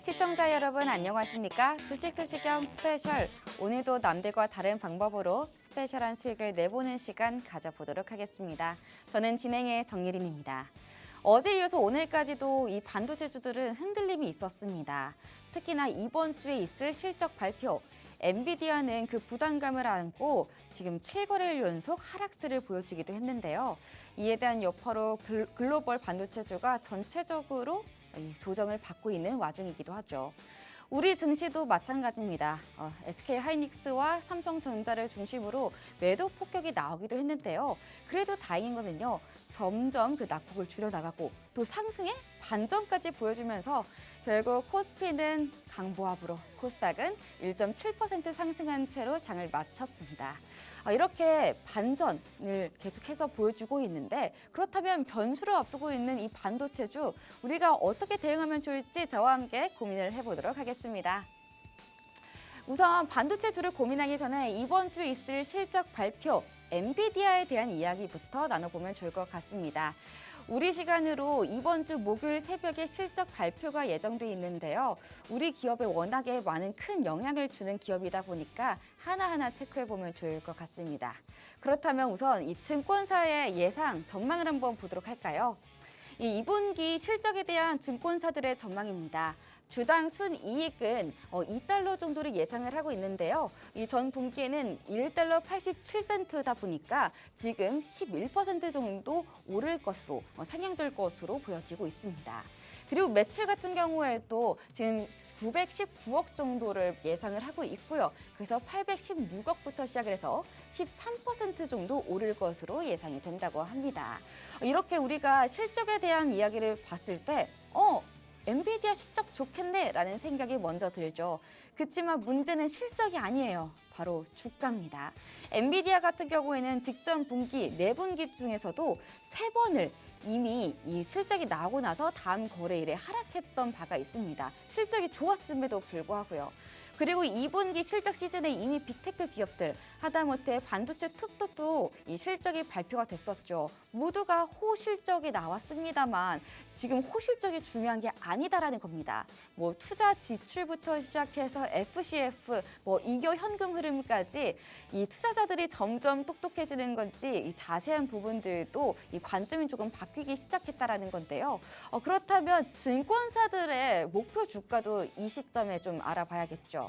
시청자 여러분 안녕하십니까? 주식투시경 스페셜. 오늘도 남들과 다른 방법으로 스페셜한 수익을 내보는 시간 가져보도록 하겠습니다. 저는 진행의 정예린입니다. 어제 이어서 오늘까지도 이 반도체주들은 흔들림이 있었습니다. 특히나 이번 주에 있을 실적 발표. 엔비디아는 그 부담감을 안고 지금 7거래일 연속 하락세를 보여주기도 했는데요. 이에 대한 여파로 글로벌 반도체주가 전체적으로 조정을 받고 있는 와중이기도 하죠. 우리 증시도 마찬가지입니다. SK하이닉스와 삼성전자를 중심으로 매도 폭격이 나오기도 했는데요. 그래도 다행인 거는요. 점점 그 낙폭을 줄여나가고 또 상승의 반전까지 보여주면서 결국 코스피는 강보합으로 코스닥은 1.7% 상승한 채로 장을 마쳤습니다. 이렇게 반전을 계속해서 보여주고 있는데 그렇다면 변수를 앞두고 있는 이 반도체주 우리가 어떻게 대응하면 좋을지 저와 함께 고민을 해보도록 하겠습니다. 우선 반도체주를 고민하기 전에 이번 주 있을 실적 발표 엔비디아에 대한 이야기부터 나눠보면 좋을 것 같습니다. 우리 시간으로 이번 주 목요일 새벽에 실적 발표가 예정돼 있는데요. 우리 기업에 워낙에 많은 큰 영향을 주는 기업이다 보니까 하나하나 체크해보면 좋을 것 같습니다. 그렇다면 우선 이 증권사의 예상 전망을 한번 보도록 할까요? 이 2분기 실적에 대한 증권사들의 전망입니다. 주당 순이익은 2달러 정도를 예상을 하고 있는데요. 이 전 분기에는 1달러 87센트다 보니까 지금 11% 정도 오를 것으로 상향될 것으로 보여지고 있습니다. 그리고 매출 같은 경우에도 지금 919억 정도를 예상을 하고 있고요. 그래서 816억부터 시작을 해서 13% 정도 오를 것으로 예상이 된다고 합니다. 이렇게 우리가 실적에 대한 이야기를 봤을 때 엔비디아 실적 좋겠네 라는 생각이 먼저 들죠. 그렇지만 문제는 실적이 아니에요. 바로 주가입니다. 엔비디아 같은 경우에는 직전 분기, 내분기 중에서도 3번을 이미 이 실적이 나오고 나서 다음 거래일에 하락했던 바가 있습니다. 실적이 좋았음에도 불구하고요. 그리고 2분기 실적 시즌에 이미 빅테크 기업들, 하다못해 반도체 툭톡도 이 실적이 발표가 됐었죠. 모두가 호실적이 나왔습니다만 지금 호실적이 중요한 게 아니다라는 겁니다. 투자 지출부터 시작해서 FCF, 이겨 현금 흐름까지 이 투자자들이 점점 똑똑해지는 건지 이 자세한 부분들도 이 관점이 조금 바뀌기 시작했다라는 건데요. 그렇다면 증권사들의 목표 주가도 이 시점에 좀 알아봐야겠죠.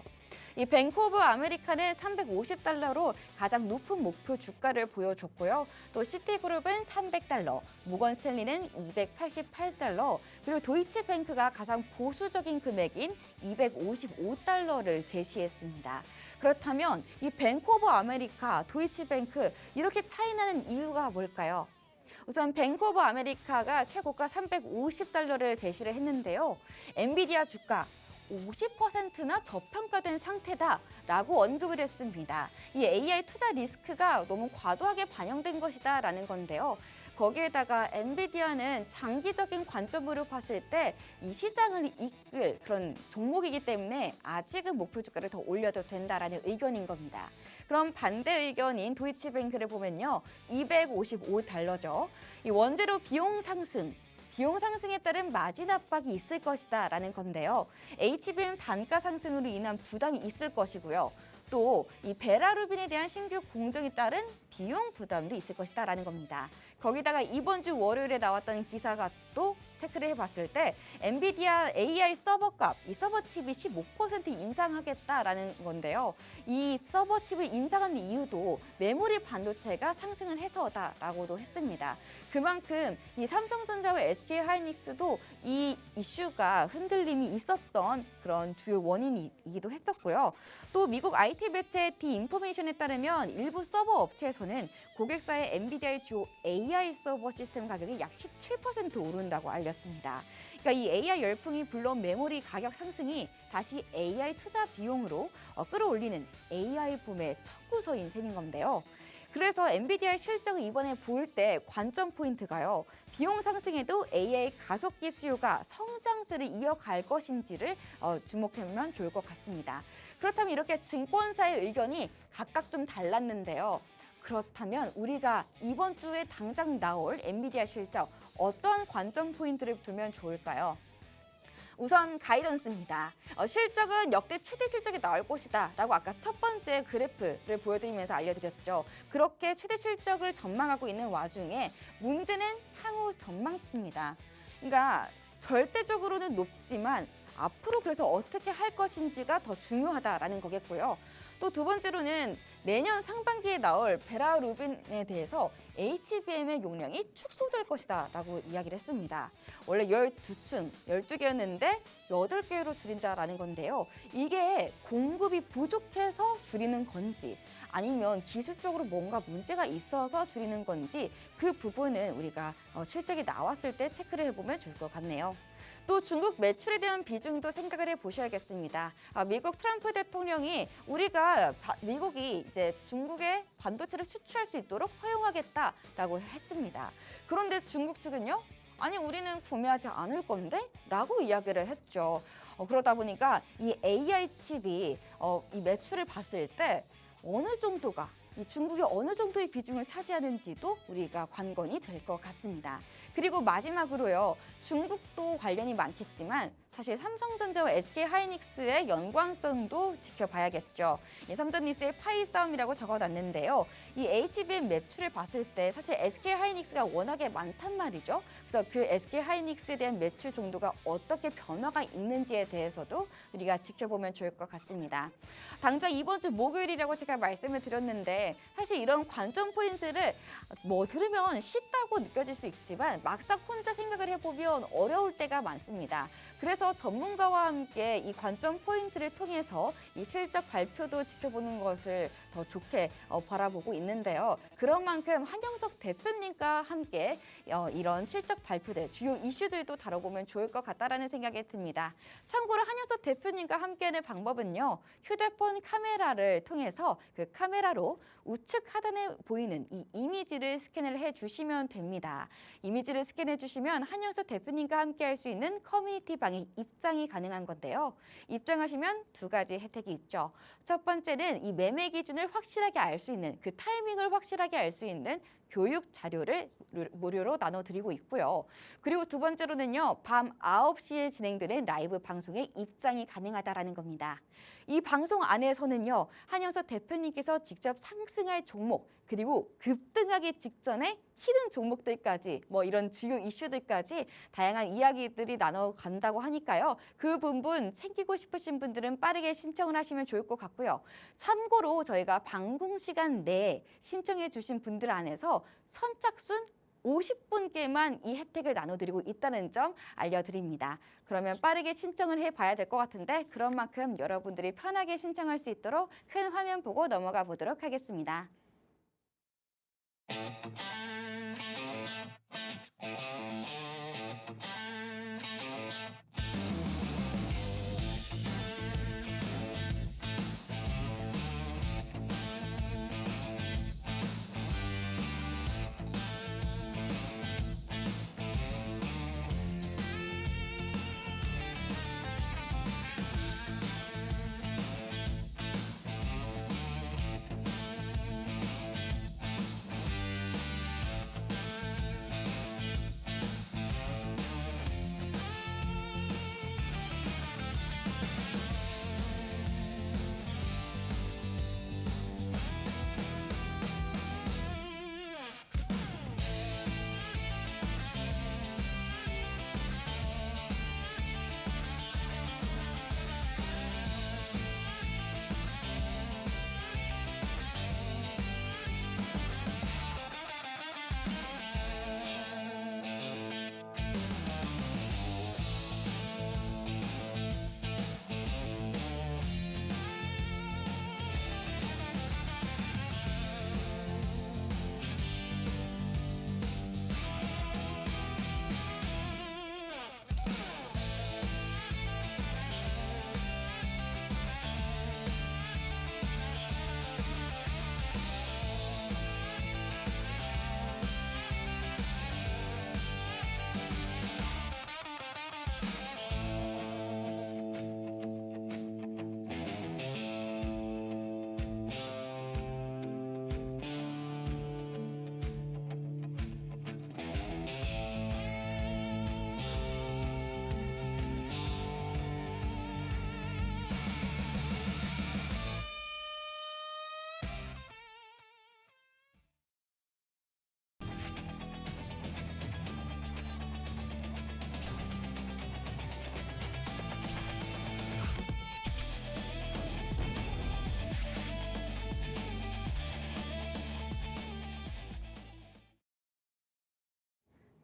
이 뱅크 오브 아메리카는 350달러로 가장 높은 목표 주가를 보여줬고요. 또 시티그룹은 300달러, 모건 스탠리는 288달러, 그리고 도이치뱅크가 가장 보수적인 금액인 255달러를 제시했습니다. 그렇다면 이 뱅크 오브 아메리카, 도이치뱅크 이렇게 차이 나는 이유가 뭘까요? 우선 뱅크 오브 아메리카가 최고가 350달러를 제시를 했는데요. 엔비디아 주가 50%나 저평가된 상태다라고 언급을 했습니다. 이 AI 투자 리스크가 너무 과도하게 반영된 것이다라는 건데요. 거기에다가 엔비디아는 장기적인 관점으로 봤을 때 이 시장을 이끌 그런 종목이기 때문에 아직은 목표 주가를 더 올려도 된다라는 의견인 겁니다. 그럼 반대 의견인 도이치뱅크를 보면요. 255달러죠. 이 원재료 비용 상승에 따른 마진 압박이 있을 것이다 라는 건데요. HBM 단가 상승으로 인한 부담이 있을 것이고요. 또 이 베라루빈에 대한 신규 공정에 따른 비용 부담도 있을 것이다 라는 겁니다. 거기다가 이번 주 월요일에 나왔던 기사가 또 체크를 해봤을 때 엔비디아 AI 서버값, 이 서버 칩이 15% 인상하겠다라는 건데요. 이 서버 칩을 인상하는 이유도 메모리 반도체가 상승을 해서다라고도 했습니다. 그만큼 이 삼성전자와 SK하이닉스도 이 이슈가 흔들림이 있었던 그런 주요 원인이기도 했었고요. 또 미국 IT 매체 디인포메이션에 따르면 일부 서버 업체에서는 고객사의 엔비디아의 주요 AI 서버 시스템 가격이 약 17% 오른다고 알렸습니다. 그러니까 이 AI 열풍이 불러온 메모리 가격 상승이 다시 AI 투자 비용으로 끌어올리는 AI 붐의 첫구서인 셈인 건데요. 그래서 엔비디아의 실적을 이번에 볼 때 관점 포인트가요. 비용 상승에도 AI 가속기 수요가 성장세를 이어갈 것인지를 주목하면 좋을 것 같습니다. 그렇다면 이렇게 증권사의 의견이 각각 좀 달랐는데요. 그렇다면 우리가 이번 주에 당장 나올 엔비디아 실적 어떤 관점 포인트를 두면 좋을까요? 우선 가이던스입니다. 실적은 역대 최대 실적이 나올 것이다 라고 아까 첫 번째 그래프를 보여드리면서 알려드렸죠. 그렇게 최대 실적을 전망하고 있는 와중에 문제는 향후 전망치입니다. 그러니까 절대적으로는 높지만 앞으로 그래서 어떻게 할 것인지가 더 중요하다라는 거겠고요. 또 두 번째로는 내년 상반기에 나올 베라루빈에 대해서 HBM의 용량이 축소될 것이다 라고 이야기를 했습니다. 원래 12층, 12개였는데 8개로 줄인다라는 건데요. 이게 공급이 부족해서 줄이는 건지 아니면 기술적으로 뭔가 문제가 있어서 줄이는 건지 그 부분은 우리가 실적이 나왔을 때 체크를 해보면 좋을 것 같네요. 또 중국 매출에 대한 비중도 생각을 해보셔야겠습니다. 미국 트럼프 대통령이 미국이 이제 중국에 반도체를 수출할 수 있도록 허용하겠다라고 했습니다. 그런데 중국 측은요? 아니 우리는 구매하지 않을 건데? 라고 이야기를 했죠. 그러다 보니까 이 AI 칩이 이 매출을 봤을 때 어느 정도가 이 중국이 어느 정도의 비중을 차지하는지도 우리가 관건이 될 것 같습니다. 그리고 마지막으로요. 중국도 관련이 많겠지만 사실 삼성전자와 SK하이닉스의 연관성도 지켜봐야겠죠. 삼성전자의 파이 싸움이라고 적어놨는데요. 이 HBM 매출을 봤을 때 사실 SK하이닉스가 워낙에 많단 말이죠. 그래서 그 SK하이닉스에 대한 매출 정도가 어떻게 변화가 있는지에 대해서도 우리가 지켜보면 좋을 것 같습니다. 당장 이번 주 목요일이라고 제가 말씀을 드렸는데 사실 이런 관점 포인트를 들으면 쉽다고 느껴질 수 있지만 막상 혼자 생각을 해보면 어려울 때가 많습니다. 그래서 전문가와 함께 이 관점 포인트를 통해서 이 실적 발표도 지켜보는 것을 더 좋게 바라보고 있는데요. 그런 만큼 한영석 대표님과 함께 이런 실적 발표들, 주요 이슈들도 다뤄보면 좋을 것 같다라는 생각이 듭니다. 참고로 한영석 대표님과 함께하는 방법은요. 휴대폰 카메라를 통해서 그 카메라로 우측 하단에 보이는 이 이미지를 스캔을 해주시면 됩니다. 이미지를 스캔해 주시면 한영석 대표님과 함께할 수 있는 커뮤니티 방에 입장이 가능한 건데요. 입장하시면 두 가지 혜택이 있죠. 첫 번째는 이 매매 기준을 확실하게 알 수 있는 그 타이밍을 확실하게 알 수 있는 교육 자료를 무료로 나눠드리고 있고요. 그리고 두 번째로는요. 밤 9시에 진행되는 라이브 방송에 입장이 가능하다라는 겁니다. 이 방송 안에서는요. 한영석 대표님께서 직접 상승할 종목 그리고 급등하기 직전에 히든 종목들까지 이런 주요 이슈들까지 다양한 이야기들이 나눠간다고 하니까요. 그 부분 챙기고 싶으신 분들은 빠르게 신청을 하시면 좋을 것 같고요. 참고로 저희가 방송 시간 내에 신청해 주신 분들 안에서 선착순 50분께만 이 혜택을 나눠드리고 있다는 점 알려드립니다. 그러면 빠르게 신청을 해봐야 될 것 같은데 그런 만큼 여러분들이 편하게 신청할 수 있도록 큰 화면 보고 넘어가 보도록 하겠습니다.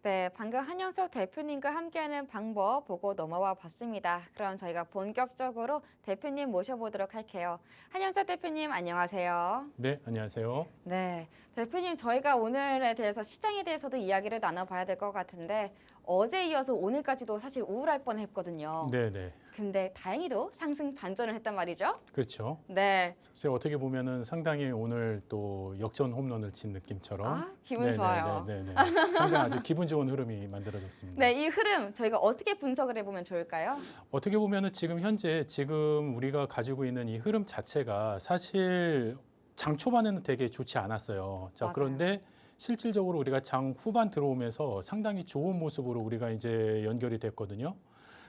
네, 방금 한영석 대표님과 함께하는 방법 보고 넘어와 봤습니다. 그럼 저희가 본격적으로 대표님 모셔보도록 할게요. 한영석 대표님 안녕하세요. 네, 안녕하세요. 네, 대표님 저희가 오늘에 대해서 시장에 대해서도 이야기를 나눠봐야 될 것 같은데 어제 이어서 오늘까지도 사실 우울할 뻔했거든요. 네, 네. 근데 다행히도 상승 반전을 했단 말이죠. 그렇죠. 네, 사실 어떻게 보면은 상당히 오늘 또 역전 홈런을 친 느낌처럼. 아 기분 네, 좋아요. 네, 네, 네. 상당히 아주 기분 좋은 흐름이 만들어졌습니다. 네, 이 흐름 저희가 어떻게 분석을 해보면 좋을까요? 어떻게 보면은 지금 현재 지금 우리가 가지고 있는 이 흐름 자체가 사실 장 초반에는 되게 좋지 않았어요. 자, 맞아요. 그런데 실질적으로 우리가 장 후반 들어오면서 상당히 좋은 모습으로 우리가 이제 연결이 됐거든요.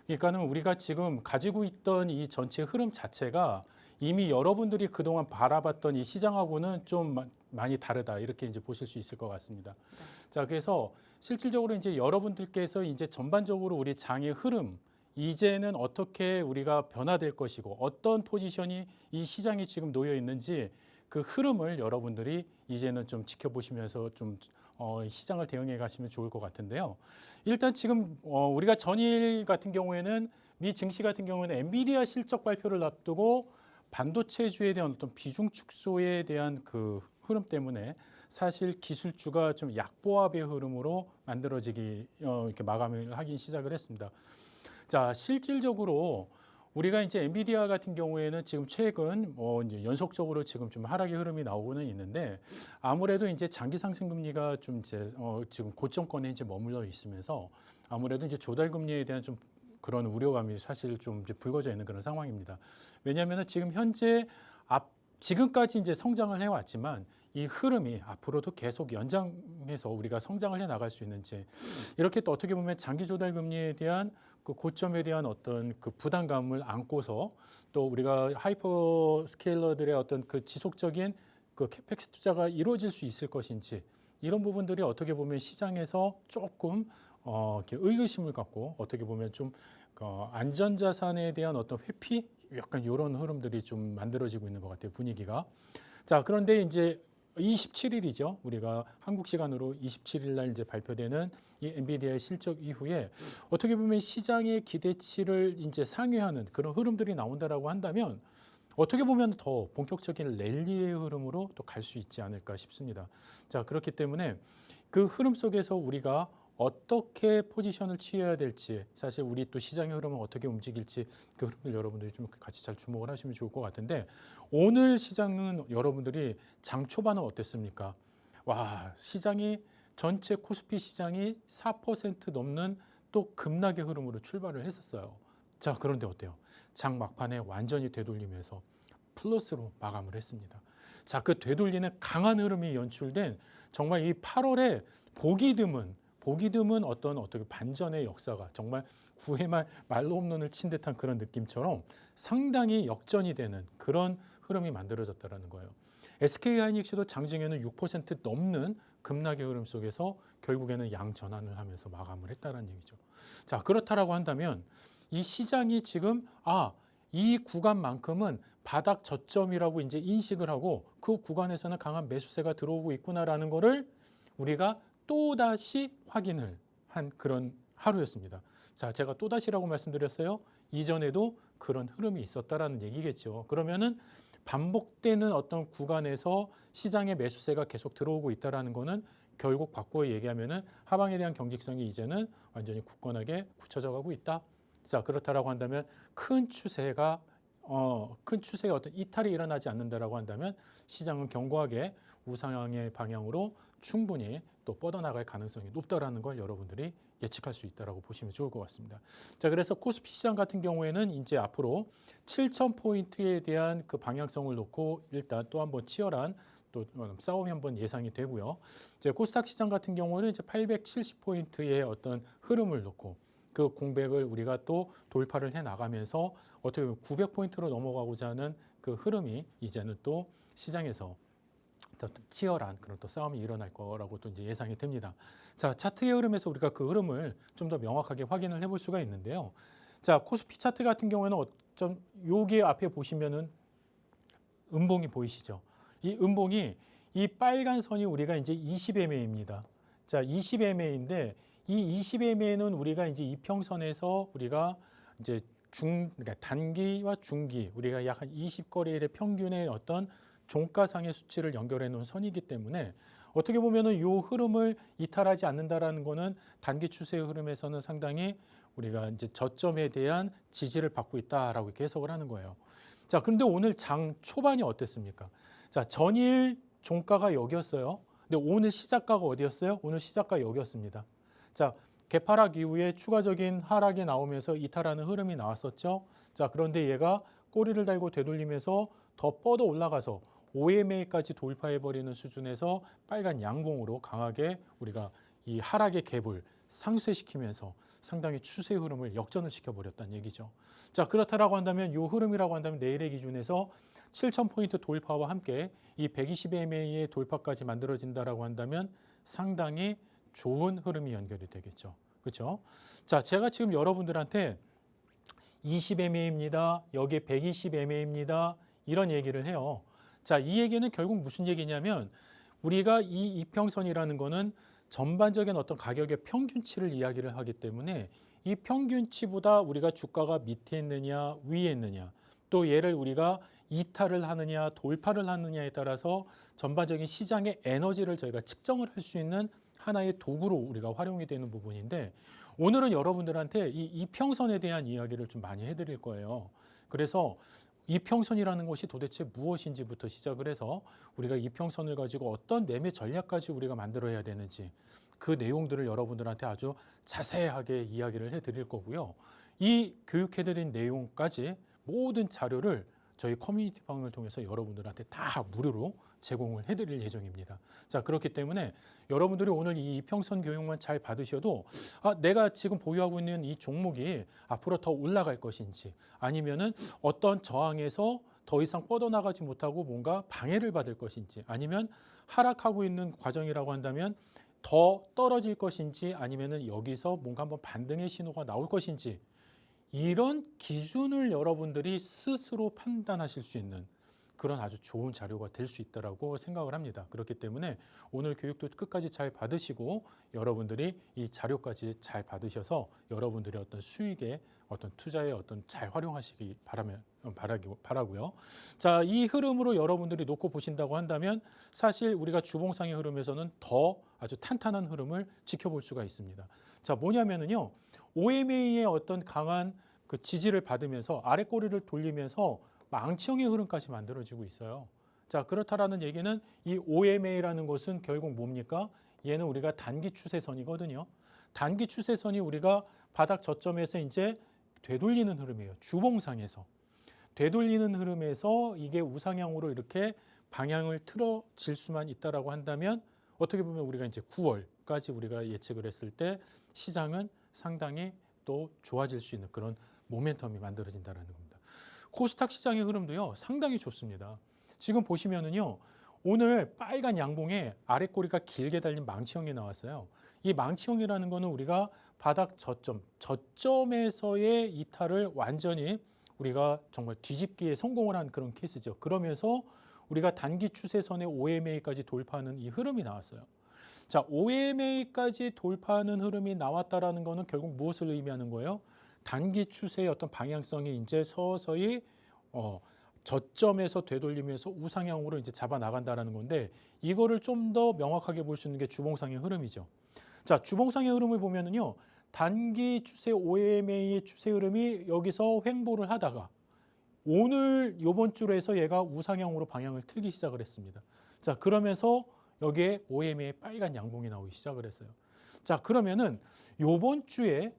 그러니까는 우리가 지금 가지고 있던 이 전체 흐름 자체가 이미 여러분들이 그동안 바라봤던 이 시장하고는 좀 많이 다르다 이렇게 이제 보실 수 있을 것 같습니다. 자, 그래서 실질적으로 이제 여러분들께서 이제 전반적으로 우리 장의 흐름 이제는 어떻게 우리가 변화될 것이고 어떤 포지션이 이 시장에 지금 놓여 있는지 그 흐름을 여러분들이 이제는 좀 지켜보시면서 좀 시장을 대응해 가시면 좋을 것 같은데요. 일단 지금 우리가 전일 같은 경우에는 미 증시 같은 경우에는 엔비디아 실적 발표를 앞두고 반도체주에 대한 어떤 비중 축소에 대한 그 흐름 때문에 사실 기술주가 좀 약보합의 흐름으로 만들어지기 이렇게 마감을 하기 시작을 했습니다. 자, 실질적으로 우리가 이제 엔비디아 같은 경우에는 지금 최근 이제 연속적으로 지금 좀 하락의 흐름이 나오고는 있는데 아무래도 이제 장기 상승 금리가 좀 이제 지금 고점권에 이제 머물러 있으면서 아무래도 이제 조달 금리에 대한 좀 그런 우려감이 사실 좀 이제 불거져 있는 그런 상황입니다. 왜냐하면 지금 현재 지금까지 이제 성장을 해왔지만 이 흐름이 앞으로도 계속 연장해서 우리가 성장을 해 나갈 수 있는지 이렇게 또 어떻게 보면 장기 조달 금리에 대한 그 고점에 대한 어떤 그 부담감을 안고서 또 우리가 하이퍼 스케일러들의 어떤 그 지속적인 그 캐펙스 투자가 이루어질 수 있을 것인지 이런 부분들이 어떻게 보면 시장에서 조금 이렇게 의구심을 갖고 어떻게 보면 좀 안전자산에 대한 어떤 회피 약간 이런 흐름들이 좀 만들어지고 있는 것 같아요, 분위기가. 자, 그런데 이제 27일이죠. 우리가 한국 시간으로 27일 날 이제 발표되는 이 엔비디아의 실적 이후에 어떻게 보면 시장의 기대치를 이제 상회하는 그런 흐름들이 나온다라고 한다면 어떻게 보면 더 본격적인 랠리의 흐름으로 또 갈 수 있지 않을까 싶습니다. 자, 그렇기 때문에 그 흐름 속에서 우리가 어떻게 포지션을 취해야 될지 사실 우리 또 시장의 흐름은 어떻게 움직일지 그 흐름을 여러분들이 좀 같이 잘 주목을 하시면 좋을 것 같은데 오늘 시장은 여러분들이 장 초반은 어땠습니까? 와, 시장이 전체 코스피 시장이 4% 넘는 또 급락의 흐름으로 출발을 했었어요. 자, 그런데 어때요? 장 막판에 완전히 되돌리면서 플러스로 마감을 했습니다. 자, 그 되돌리는 강한 흐름이 연출된 정말 이 8월에 보기 드문 어떻게 반전의 역사가 정말 9회 말 말로 홈런을 친 듯한 그런 느낌처럼 상당히 역전이 되는 그런 흐름이 만들어졌다는 거예요. SK하이닉스도 장중에는 6% 넘는 급락의 흐름 속에서 결국에는 양 전환을 하면서 마감을 했다는 얘기죠. 자, 그렇다라고 한다면 이 시장이 지금 이 구간만큼은 바닥 저점이라고 이제 인식을 하고 그 구간에서는 강한 매수세가 들어오고 있구나라는 거를 우리가 또다시 확인을 한 그런 하루였습니다. 자, 제가 또다시라고 말씀드렸어요. 이전에도 그런 흐름이 있었다라는 얘기겠죠. 그러면은 반복되는 어떤 구간에서 시장의 매수세가 계속 들어오고 있다라는 거는 결국 바꿔 얘기하면은 하방에 대한 경직성이 이제는 완전히 굳건하게 굳혀져 가고 있다. 자, 그렇다라고 한다면 큰 추세가 어떤 이탈이 일어나지 않는다라고 한다면 시장은 견고하게 우상향의 방향으로 충분히 또 뻗어나갈 가능성이 높다라는 걸 여러분들이 예측할 수 있다라고 보시면 좋을 것 같습니다. 자, 그래서 코스피 시장 같은 경우에는 이제 앞으로 7,000포인트에 대한 그 방향성을 놓고 일단 또 한번 치열한 또 싸움이 한번 예상이 되고요. 이제 코스닥 시장 같은 경우는 이제 870포인트의 어떤 흐름을 놓고 그 공백을 우리가 또 돌파를 해 나가면서 어떻게 보면 900포인트로 넘어가고자 하는 그 흐름이 이제는 또 시장에서 치열한 그런 또 싸움이 일어날 거라고 또 이제 예상이 됩니다. 자, 차트의 흐름에서 우리가 그 흐름을 좀 더 명확하게 확인을 해볼 수가 있는데요. 자, 코스피 차트 같은 경우에는 여기 앞에 보시면은 음봉이 보이시죠? 이 음봉이 이 빨간 선이 우리가 이제 20MA입니다. 자, 20MA인데 이 20MA는 우리가 이제 이평선에서 우리가 이제 그러니까 단기와 중기 우리가 약 한 20거리의 평균의 어떤 종가상의 수치를 연결해 놓은 선이기 때문에 어떻게 보면은 이 흐름을 이탈하지 않는다라는 거는 단기 추세의 흐름에서는 상당히 우리가 이제 저점에 대한 지지를 받고 있다라고 이렇게 해석을 하는 거예요. 자, 그런데 오늘 장 초반이 어땠습니까? 자, 전일 종가가 여기였어요. 근데 오늘 시작가가 어디였어요? 오늘 시작가 여기였습니다. 자, 개파락 이후에 추가적인 하락이 나오면서 이탈하는 흐름이 나왔었죠. 자, 그런데 얘가 꼬리를 달고 되돌리면서 더 뻗어 올라가서 OMA까지 돌파해버리는 수준에서 빨간 양봉으로 강하게 우리가 이 하락의 갭을 상쇄시키면서 상당히 추세 흐름을 역전을 시켜버렸다는 얘기죠. 자, 그렇다라고 한다면 이 흐름이라고 한다면 내일의 기준에서 7,000포인트 돌파와 함께 이 120MA의 돌파까지 만들어진다라고 한다면 상당히 좋은 흐름이 연결이 되겠죠. 그렇죠? 자, 제가 지금 여러분들한테 20MA입니다. 여기 120MA입니다. 이런 얘기를 해요. 자, 이 얘기는 결국 무슨 얘기냐면 우리가 이 이평선이라는 거는 전반적인 어떤 가격의 평균치를 이야기를 하기 때문에 이 평균치보다 우리가 주가가 밑에 있느냐 위에 있느냐 또 얘를 우리가 이탈을 하느냐 돌파를 하느냐에 따라서 전반적인 시장의 에너지를 저희가 측정을 할 수 있는 하나의 도구로 우리가 활용이 되는 부분인데 오늘은 여러분들한테 이 이평선에 대한 이야기를 좀 많이 해드릴 거예요. 그래서 이평선이라는 것이 도대체 무엇인지부터 시작을 해서 우리가 이평선을 가지고 어떤 매매 전략까지 우리가 만들어야 되는지 그 내용들을 여러분들한테 아주 자세하게 이야기를 해드릴 거고요. 이 교육해드린 내용까지 모든 자료를 저희 커뮤니티 방을 통해서 여러분들한테 다 무료로 제공을 해드릴 예정입니다. 자, 그렇기 때문에 여러분들이 오늘 이 이평선 교육만 잘 받으셔도 내가 지금 보유하고 있는 이 종목이 앞으로 더 올라갈 것인지 아니면은 어떤 저항에서 더 이상 뻗어나가지 못하고 뭔가 방해를 받을 것인지 아니면 하락하고 있는 과정이라고 한다면 더 떨어질 것인지 아니면은 여기서 뭔가 한번 반등의 신호가 나올 것인지 이런 기준을 여러분들이 스스로 판단하실 수 있는 그런 아주 좋은 자료가 될 수 있다라고 생각을 합니다. 그렇기 때문에 오늘 교육도 끝까지 잘 받으시고 여러분들이 이 자료까지 잘 받으셔서 여러분들의 어떤 수익에 어떤 투자에 어떤 잘 활용하시기 바라고요. 자, 이 흐름으로 여러분들이 놓고 보신다고 한다면 사실 우리가 주봉상의 흐름에서는 더 아주 탄탄한 흐름을 지켜볼 수가 있습니다. 자, 뭐냐면은요. OMA의 어떤 강한 그 지지를 받으면서 아래 꼬리를 돌리면서 망치형의 흐름까지 만들어지고 있어요. 자, 그렇다라는 얘기는 이 OMA라는 것은 결국 뭡니까? 얘는 우리가 단기 추세선이거든요. 단기 추세선이 우리가 바닥 저점에서 이제 되돌리는 흐름이에요. 주봉상에서. 되돌리는 흐름에서 이게 우상향으로 이렇게 방향을 틀어질 수만 있다라고 한다면 어떻게 보면 우리가 이제 9월까지 우리가 예측을 했을 때 시장은 상당히 또 좋아질 수 있는 그런 모멘텀이 만들어진다는 겁니다. 코스닥 시장의 흐름도요 상당히 좋습니다. 지금 보시면은요 오늘 빨간 양봉에 아래 꼬리가 길게 달린 망치형이 나왔어요. 이 망치형이라는 거는 우리가 바닥 저점에서의 이탈을 완전히 우리가 정말 뒤집기에 성공을 한 그런 케이스죠. 그러면서 우리가 단기 추세선의 OMA까지 돌파하는 이 흐름이 나왔어요. 자, OMA까지 돌파하는 흐름이 나왔다라는 거는 결국 무엇을 의미하는 거예요? 단기 추세의 어떤 방향성이 이제 서서히 저점에서 되돌리면서 우상향으로 이제 잡아 나간다라는 건데 이거를 좀 더 명확하게 볼 수 있는 게 주봉상의 흐름이죠. 자, 주봉상의 흐름을 보면은요. 단기 추세 OMA의 추세 흐름이 여기서 횡보를 하다가 오늘 요번 주로 해서 얘가 우상향으로 방향을 틀기 시작을 했습니다. 자, 그러면서 여기에 OMA의 빨간 양봉이 나오기 시작을 했어요. 자, 그러면은 요번 주에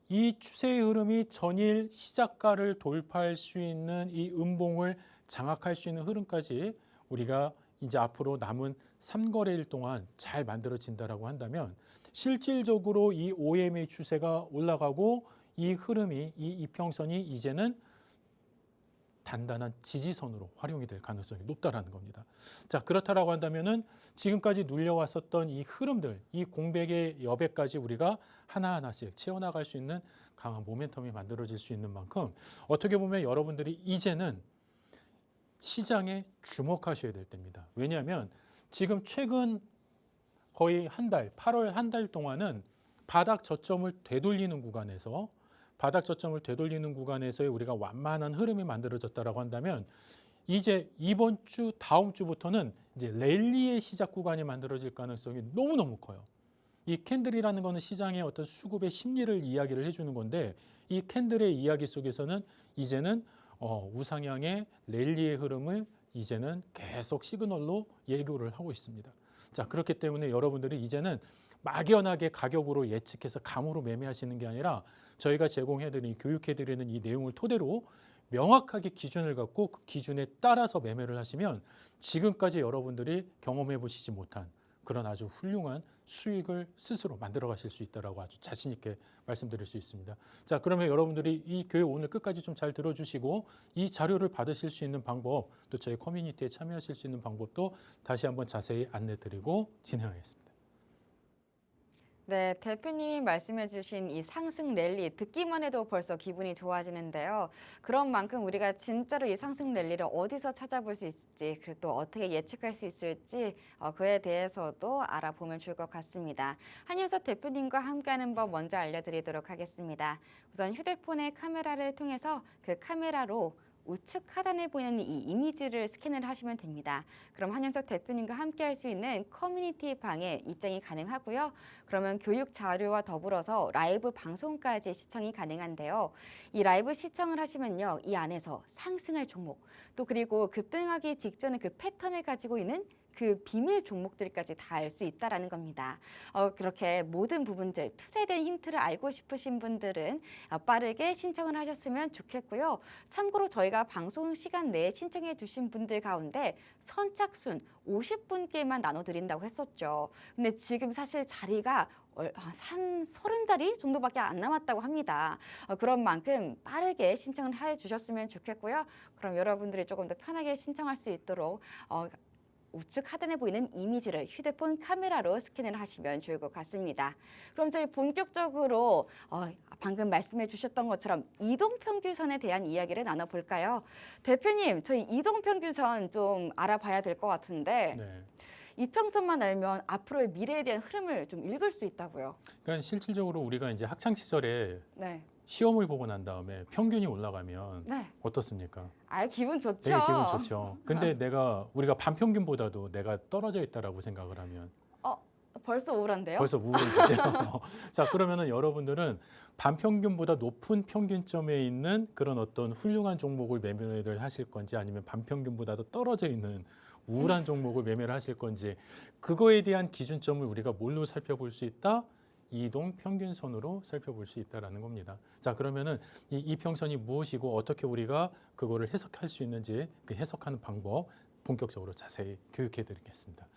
이 추세의 흐름이 전일 시작가를 돌파할 수 있는 이 음봉을 장악할 수 있는 흐름까지 우리가 이제 앞으로 남은 3거래일 동안 잘 만들어진다라고 한다면 실질적으로 이 OMA 추세가 올라가고 이 흐름이 이 이평선이 이제는 단단한 지지선으로 활용이 될 가능성이 높다라는 겁니다. 자, 그렇다라고 한다면은 지금까지 눌려왔었던 이 흐름들, 이 공백의 여백까지 우리가 하나하나씩 채워나갈 수 있는 강한 모멘텀이 만들어질 수 있는 만큼 어떻게 보면 여러분들이 이제는 시장에 주목하셔야 될 때입니다. 왜냐하면 지금 최근 거의 한 달, 8월 한 달 동안은 바닥 저점을 되돌리는 구간에서의 우리가 완만한 흐름이 만들어졌다라고 한다면 이제 이번 주 다음 주부터는 이제 랠리의 시작 구간이 만들어질 가능성이 너무너무 커요. 이 캔들이라는 거는 시장의 어떤 수급의 심리를 이야기를 해주는 건데 이 캔들의 이야기 속에서는 이제는 우상향의 랠리의 흐름을 이제는 계속 시그널로 예고를 하고 있습니다. 자, 그렇기 때문에 여러분들이 이제는 막연하게 가격으로 예측해서 감으로 매매하시는 게 아니라 저희가 제공해드리는 교육해드리는 이 내용을 토대로 명확하게 기준을 갖고 그 기준에 따라서 매매를 하시면 지금까지 여러분들이 경험해 보시지 못한 그런 아주 훌륭한 수익을 스스로 만들어 가실 수 있다라고 아주 자신 있게 말씀드릴 수 있습니다. 자, 그러면 여러분들이 이 교육 오늘 끝까지 좀 잘 들어주시고 이 자료를 받으실 수 있는 방법, 또 저희 커뮤니티에 참여하실 수 있는 방법도 다시 한번 자세히 안내 드리고 진행하겠습니다. 네, 대표님이 말씀해 주신 이 상승 랠리 듣기만 해도 벌써 기분이 좋아지는데요. 그런 만큼 우리가 진짜로 이 상승 랠리를 어디서 찾아볼 수 있을지, 그리고 또 어떻게 예측할 수 있을지 그에 대해서도 알아보면 좋을 것 같습니다. 한윤석 대표님과 함께하는 법 먼저 알려드리도록 하겠습니다. 우선 휴대폰의 카메라를 통해서 그 카메라로 우측 하단에 보이는 이 이미지를 스캔을 하시면 됩니다. 그럼 한윤석 대표님과 함께 할 수 있는 커뮤니티 방에 입장이 가능하고요. 그러면 교육 자료와 더불어서 라이브 방송까지 시청이 가능한데요. 이 라이브 시청을 하시면요. 이 안에서 상승할 종목, 또 그리고 급등하기 직전에 그 패턴을 가지고 있는 그 비밀 종목들까지 다 알 수 있다라는 겁니다. 그렇게 모든 부분들, 투자에 대한 힌트를 알고 싶으신 분들은 빠르게 신청을 하셨으면 좋겠고요. 참고로 저희가 방송 시간 내에 신청해 주신 분들 가운데 선착순 50분께만 나눠드린다고 했었죠. 근데 지금 사실 자리가 한 30자리 정도밖에 안 남았다고 합니다. 그런 만큼 빠르게 신청을 해 주셨으면 좋겠고요. 그럼 여러분들이 조금 더 편하게 신청할 수 있도록 우측 하단에 보이는 이미지를 휴대폰 카메라로 스캔을 하시면 좋을 것 같습니다. 그럼 저희 본격적으로 방금 말씀해 주셨던 것처럼 이동평균선에 대한 이야기를 나눠볼까요? 대표님, 저희 이동평균선 좀 알아봐야 될 것 같은데 네. 이평선만 알면 앞으로의 미래에 대한 흐름을 좀 읽을 수 있다고요. 그러니까 실질적으로 우리가 이제 학창 시절에 네. 시험을 보고 난 다음에 평균이 올라가면 네. 어떻습니까? 기분 좋죠. 되게 기분 좋죠. 근데 우리가 반평균보다도 내가 떨어져 있다라고 생각을 하면 벌써 우울한데요? 벌써 우울이 되죠. 자, 그러면은 여러분들은 반평균보다 높은 평균점에 있는 그런 어떤 훌륭한 종목을 매매를 하실 건지 아니면 반평균보다도 떨어져 있는 우울한 종목을 매매를 하실 건지 그거에 대한 기준점을 우리가 뭘로 살펴볼 수 있다? 이동 평균선으로 살펴볼 수 있다라는 겁니다. 자, 그러면은 이 이평선이 무엇이고 어떻게 우리가 그거를 해석할 수 있는지 그 해석하는 방법 본격적으로 자세히 교육해 드리겠습니다.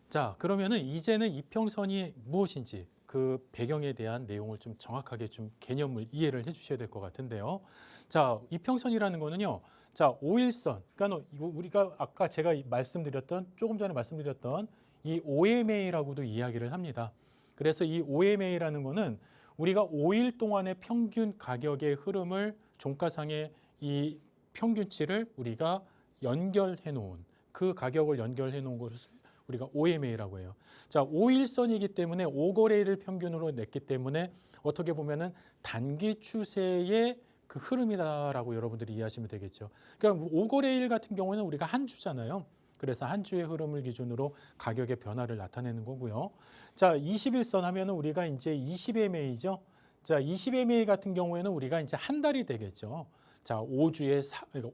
자, 그러면은 이제는 이평선이 무엇인지 그 배경에 대한 내용을 좀 정확하게 좀 개념을 이해를 해 주셔야 될 것 같은데요. 자, 이평선이라는 거는요. 자, 5일선. 그러니까 우리가 아까 제가 조금 전에 말씀드렸던 이 OMA라고도 이야기를 합니다. 그래서 이 OMA라는 거는 우리가 5일 동안의 평균 가격의 흐름을 종가상의 이 평균치를 우리가 연결해 놓은 그 가격을 연결해 놓은 것을 우리가 OMA라고 해요. 자, 5일선이기 때문에 5거래일을 평균으로 냈기 때문에 어떻게 보면은 단기 추세의 그 흐름이다라고 여러분들이 이해하시면 되겠죠. 그러니까 5거래일 같은 경우는 우리가 한 주잖아요. 그래서 한 주의 흐름을 기준으로 가격의 변화를 나타내는 거고요. 자, 21선 하면은 우리가 이제 20MA죠. 자, 20MA 같은 경우에는 우리가 이제 한 달이 되겠죠. 자, 5주에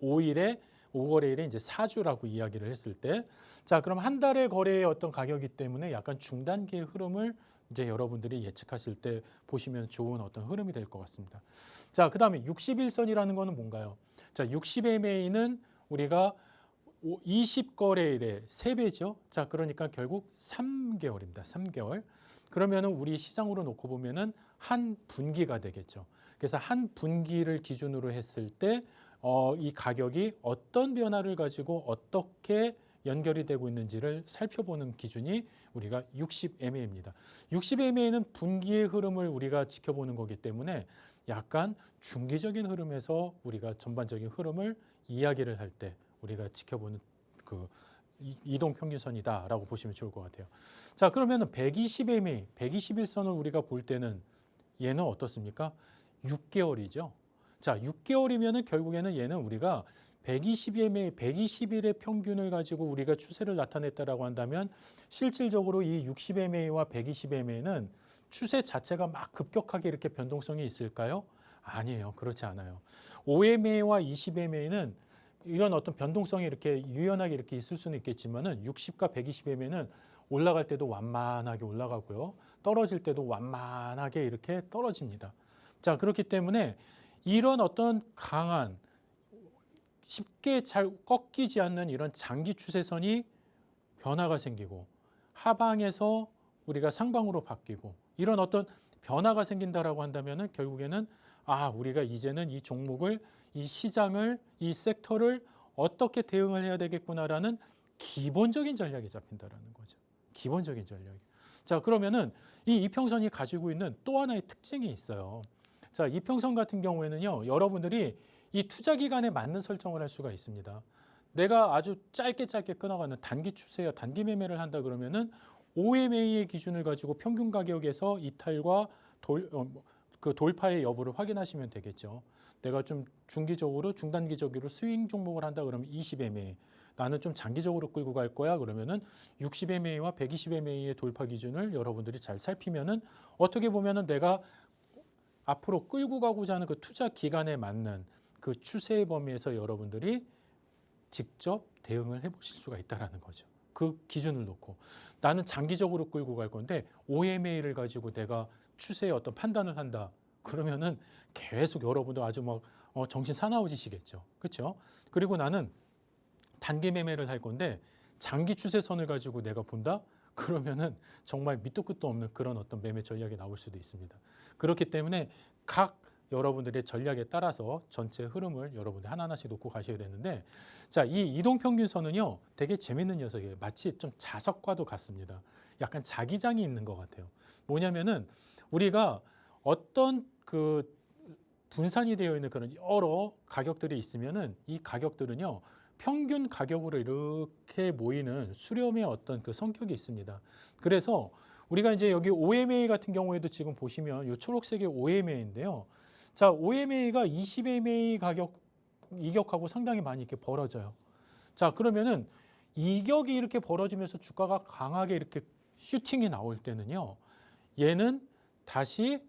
5일에 5거래일에 이제 4주라고 이야기를 했을 때, 자, 그럼 한 달의 거래의 어떤 가격이기 때문에 약간 중단기의 흐름을 이제 여러분들이 예측하실 때 보시면 좋은 어떤 흐름이 될 것 같습니다. 자, 그다음에 61선이라는 거는 뭔가요? 자, 60MA는 우리가 20거래일의 3배죠. 자, 그러니까 결국 3개월입니다. 3개월. 그러면은 우리 시장으로 놓고 보면은 한 분기가 되겠죠. 그래서 한 분기를 기준으로 했을 때 이 가격이 어떤 변화를 가지고 어떻게 연결이 되고 있는지를 살펴보는 기준이 우리가 60MA입니다. 60MA는 분기의 흐름을 우리가 지켜보는 거기 때문에 약간 중기적인 흐름에서 우리가 전반적인 흐름을 이야기를 할 때 우리가 지켜보는 그 이동 평균선이다라고 보시면 좋을 것 같아요. 자, 그러면은 120MA, 121선을 우리가 볼 때는 얘는 어떻습니까? 6개월이죠. 자, 6개월이면은 결국에는 얘는 우리가 120MA, 120일의 평균을 가지고 우리가 추세를 나타냈다라고 한다면 실질적으로 이 60MA와 120MA는 추세 자체가 막 급격하게 이렇게 변동성이 있을까요? 아니에요. 그렇지 않아요. 5MA와 20MA는 이런 어떤 변동성이 이렇게 유연하게 이렇게 있을 수는 있겠지만은 60과 120MA는 올라갈 때도 완만하게 올라가고요. 떨어질 때도 완만하게 이렇게 떨어집니다. 자, 그렇기 때문에 이런 어떤 강한 쉽게 잘 꺾이지 않는 이런 장기 추세선이 변화가 생기고 하방에서 우리가 상방으로 바뀌고 이런 어떤 변화가 생긴다라고 한다면은 결국에는 우리가 이제는 이 종목을 이 시장을 이 섹터를 어떻게 대응을 해야 되겠구나라는 기본적인 전략이 잡힌다라는 거죠. 기본적인 전략. 자, 그러면은 이 이평선이 가지고 있는 또 하나의 특징이 있어요. 자, 이평선 같은 경우에는요, 여러분들이 이 투자 기간에 맞는 설정을 할 수가 있습니다. 내가 아주 짧게 끊어가는 단기 추세야 단기 매매를 한다 그러면은 OMA의 기준을 가지고 평균 가격에서 이탈과 돌파의 여부를 확인하시면 되겠죠. 내가 좀 중기적으로 중단기적으로 스윙 종목을 한다 그러면 20MA, 나는 좀 장기적으로 끌고 갈 거야 그러면은 60MA와 120MA의 돌파 기준을 여러분들이 잘 살피면은 어떻게 보면은 내가 앞으로 끌고 가고자 하는 그 투자 기간에 맞는 그 추세의 범위에서 여러분들이 직접 대응을 해보실 수가 있다라는 거죠. 그 기준을 놓고 나는 장기적으로 끌고 갈 건데 OMA를 가지고 내가 추세의 어떤 판단을 한다. 그러면은 계속 여러분도 아주 막 정신 사나워지시겠죠. 그렇죠? 그리고 나는 단기 매매를 할 건데 장기 추세선을 가지고 내가 본다. 그러면은 정말 밑도 끝도 없는 그런 어떤 매매 전략이 나올 수도 있습니다. 그렇기 때문에 각 여러분들의 전략에 따라서 전체 흐름을 여러분들 하나하나씩 놓고 가셔야 되는데, 자, 이 이동평균선은요 되게 재밌는 녀석이에요. 마치 좀 자석과도 같습니다. 약간 자기장이 있는 것 같아요. 뭐냐면은 우리가 어떤 그 분산이 되어 있는 그런 여러 가격들이 있으면은 이 가격들은요 평균 가격으로 이렇게 모이는 수렴의 어떤 그 성격이 있습니다. 그래서 우리가 이제 여기 OMA 같은 경우에도 지금 보시면 이 초록색의 OMA인데요. 자, OMA가 20MA 가격 이격하고 상당히 많이 이렇게 벌어져요. 자, 그러면은 이격이 이렇게 벌어지면서 주가가 강하게 이렇게 슈팅이 나올 때는요. 얘는 다시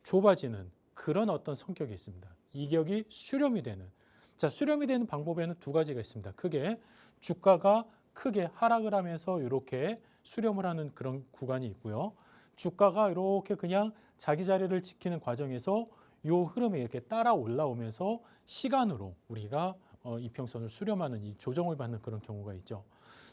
좁아지는 그런 어떤 성격이 있습니다. 이격이 수렴이 되는. 자, 수렴이 되는 방법에는 두 가지가 있습니다. 크게 주가가 크게 하락을 하면서 이렇게 수렴을 하는 그런 구간이 있고요. 주가가 이렇게 그냥 자기 자리를 지키는 과정에서 이 흐름에 이렇게 따라 올라오면서 시간으로 우리가 이평선을 수렴하는 이 조정을 받는 그런 경우가 있죠.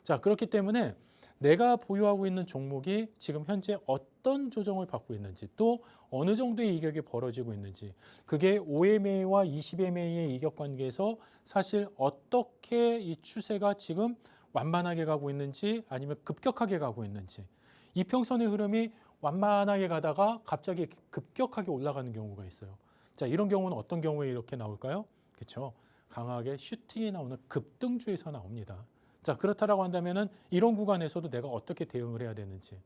자, 그렇기 때문에 내가 보유하고 있는 종목이 지금 현재 어떤 조정을 받고 있는지 또 어느 정도의 이격이 벌어지고 있는지 그게 OMA와 20MA의 이격 관계에서 사실 어떻게 이 추세가 지금 완만하게 가고 있는지 아니면 급격하게 가고 있는지 이평선의 흐름이 완만하게 가다가 갑자기 급격하게 올라가는 경우가 있어요. 자, 이런 경우는 어떤 경우에 이렇게 나올까요? 그렇죠. 강하게 슈팅이 나오는 급등주에서 나옵니다. 자, 그렇다라고 한다면은 이런 구간에서도 내가 어떻게 대응을 해야 되는지.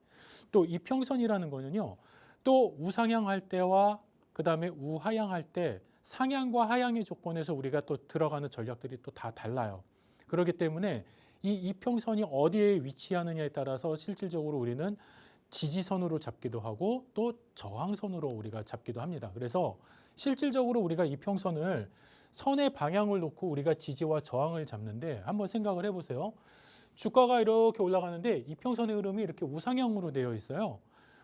또 이평선이라는 거는요. 또 우상향할 때와 그다음에 우하향할 때 상향과 하향의 조건에서 우리가 또 들어가는 전략들이 또 다 달라요. 그렇기 때문에 이 이평선이 어디에 위치하느냐에 따라서 실질적으로 우리는 지지선으로 잡기도 하고 또 저항선으로 우리가 잡기도 합니다. 그래서 실질적으로 우리가 이평선을 선의 방향을 놓고 우리가 지지와 저항을 잡는데 한번 생각을 해보세요. 주가가 이렇게 올라가는데 이평선의 흐름이 이렇게 우상향으로 되어 있어요.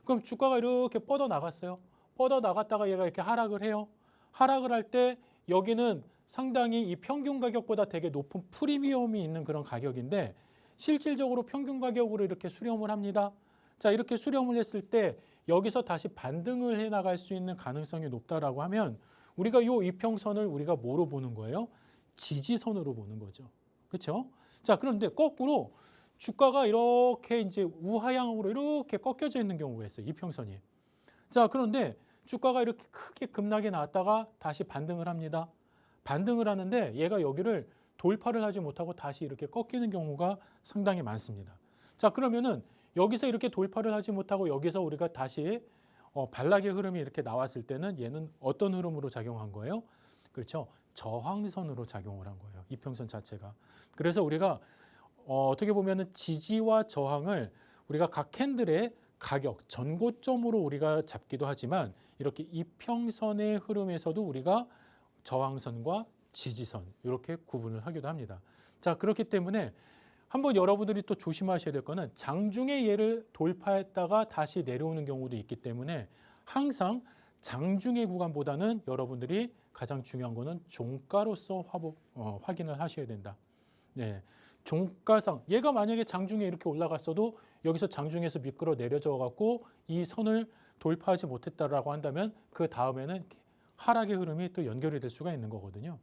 그럼 주가가 이렇게 뻗어나갔어요. 뻗어나갔다가 얘가 이렇게 하락을 해요. 하락을 할 때 여기는 상당히 이 평균 가격보다 되게 높은 프리미엄이 있는 그런 가격인데 실질적으로 평균 가격으로 이렇게 수렴을 합니다. 자, 이렇게 수렴을 했을 때 여기서 다시 반등을 해 나갈 수 있는 가능성이 높다라고 하면 우리가 이 이평선을 우리가 뭐로 보는 거예요? 지지선으로 보는 거죠. 그렇죠? 자, 그런데 거꾸로 주가가 이렇게 이제 우하향으로 이렇게 꺾여져 있는 경우가 있어요. 이평선이. 자, 그런데 주가가 이렇게 크게 급락이 나왔다가 다시 반등을 합니다. 반등을 하는데 얘가 여기를 돌파를 하지 못하고 다시 이렇게 꺾이는 경우가 상당히 많습니다. 자, 그러면은 여기서 이렇게 돌파를 하지 못하고 여기서 우리가 다시 반락의 흐름이 이렇게 나왔을 때는 얘는 어떤 흐름으로 작용한 거예요? 그렇죠. 저항선으로 작용을 한 거예요. 이평선 자체가. 그래서 우리가 어떻게 보면은 지지와 저항을 우리가 각 캔들의 가격, 전고점으로 우리가 잡기도 하지만 이렇게 이평선의 흐름에서도 우리가 저항선과 지지선 이렇게 구분을 하기도 합니다. 자, 그렇기 때문에 한번 여러분들이 또 조심하셔야 될 거는 장중에 얘를 돌파했다가 다시 내려오는 경우도 있기 때문에 항상 장중의 구간보다는 여러분들이 가장 중요한 거는 종가로서 확인을 하셔야 된다. 네, 종가상 얘가 만약에 장중에 이렇게 올라갔어도 여기서 장중에서 미끄러 내려져 갖고 이 선을 돌파하지 못했다라고 한다면 그 다음에는 하락의 흐름이 또 연결이 될 수가 있는 거거든요.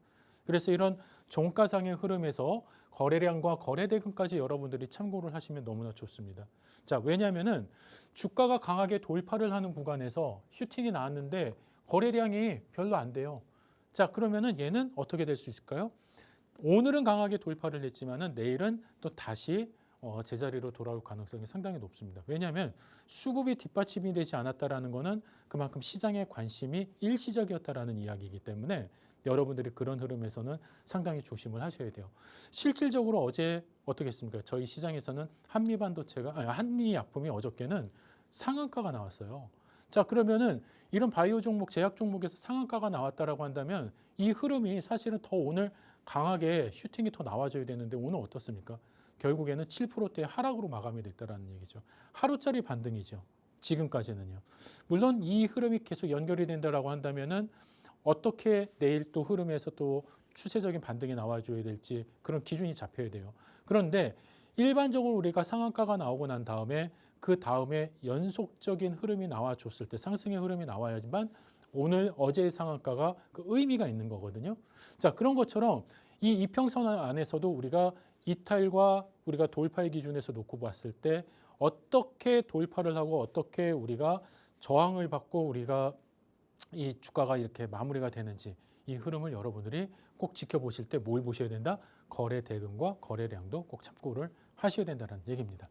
그래서 이런 종가상의 흐름에서 거래량과 거래대금까지 여러분들이 참고를 하시면 너무나 좋습니다. 자, 왜냐하면은 주가가 강하게 돌파를 하는 구간에서 슈팅이 나왔는데 거래량이 별로 안 돼요. 자, 그러면은 얘는 어떻게 될 수 있을까요? 오늘은 강하게 돌파를 했지만은 내일은 또 다시 제자리로 돌아올 가능성이 상당히 높습니다. 왜냐하면 수급이 뒷받침이 되지 않았다라는 것은 그만큼 시장의 관심이 일시적이었다라는 이야기이기 때문에 여러분들이 그런 흐름에서는 상당히 조심을 하셔야 돼요. 실질적으로 어제 어떻게 했습니까? 저희 시장에서는 한미약품이 어저께는 상한가가 나왔어요. 자, 그러면은 이런 바이오 종목, 제약 종목에서 상한가가 나왔다라고 한다면 이 흐름이 사실은 더 오늘 강하게 슈팅이 더 나와줘야 되는데 오늘 어떻습니까? 결국에는 7%대 하락으로 마감이 됐다라는 얘기죠. 하루짜리 반등이죠. 지금까지는요. 물론 이 흐름이 계속 연결이 된다라고 한다면은 어떻게 내일 또 흐름에서 또 추세적인 반등이 나와줘야 될지 그런 기준이 잡혀야 돼요. 그런데 일반적으로 우리가 상한가가 나오고 난 다음에 그 다음에 연속적인 흐름이 나와줬을 때 상승의 흐름이 나와야지만 오늘 어제의 상한가가 그 의미가 있는 거거든요. 자, 그런 것처럼 이 이평선 안에서도 우리가 이탈과 우리가 돌파의 기준에서 놓고 봤을 때 어떻게 돌파를 하고 어떻게 우리가 저항을 받고 우리가 이 주가가 이렇게 마무리가 되는지 이 흐름을 여러분들이 꼭 지켜보실 때 뭘 보셔야 된다? 거래 대금과 거래량도 꼭 참고를 하셔야 된다는 얘기입니다.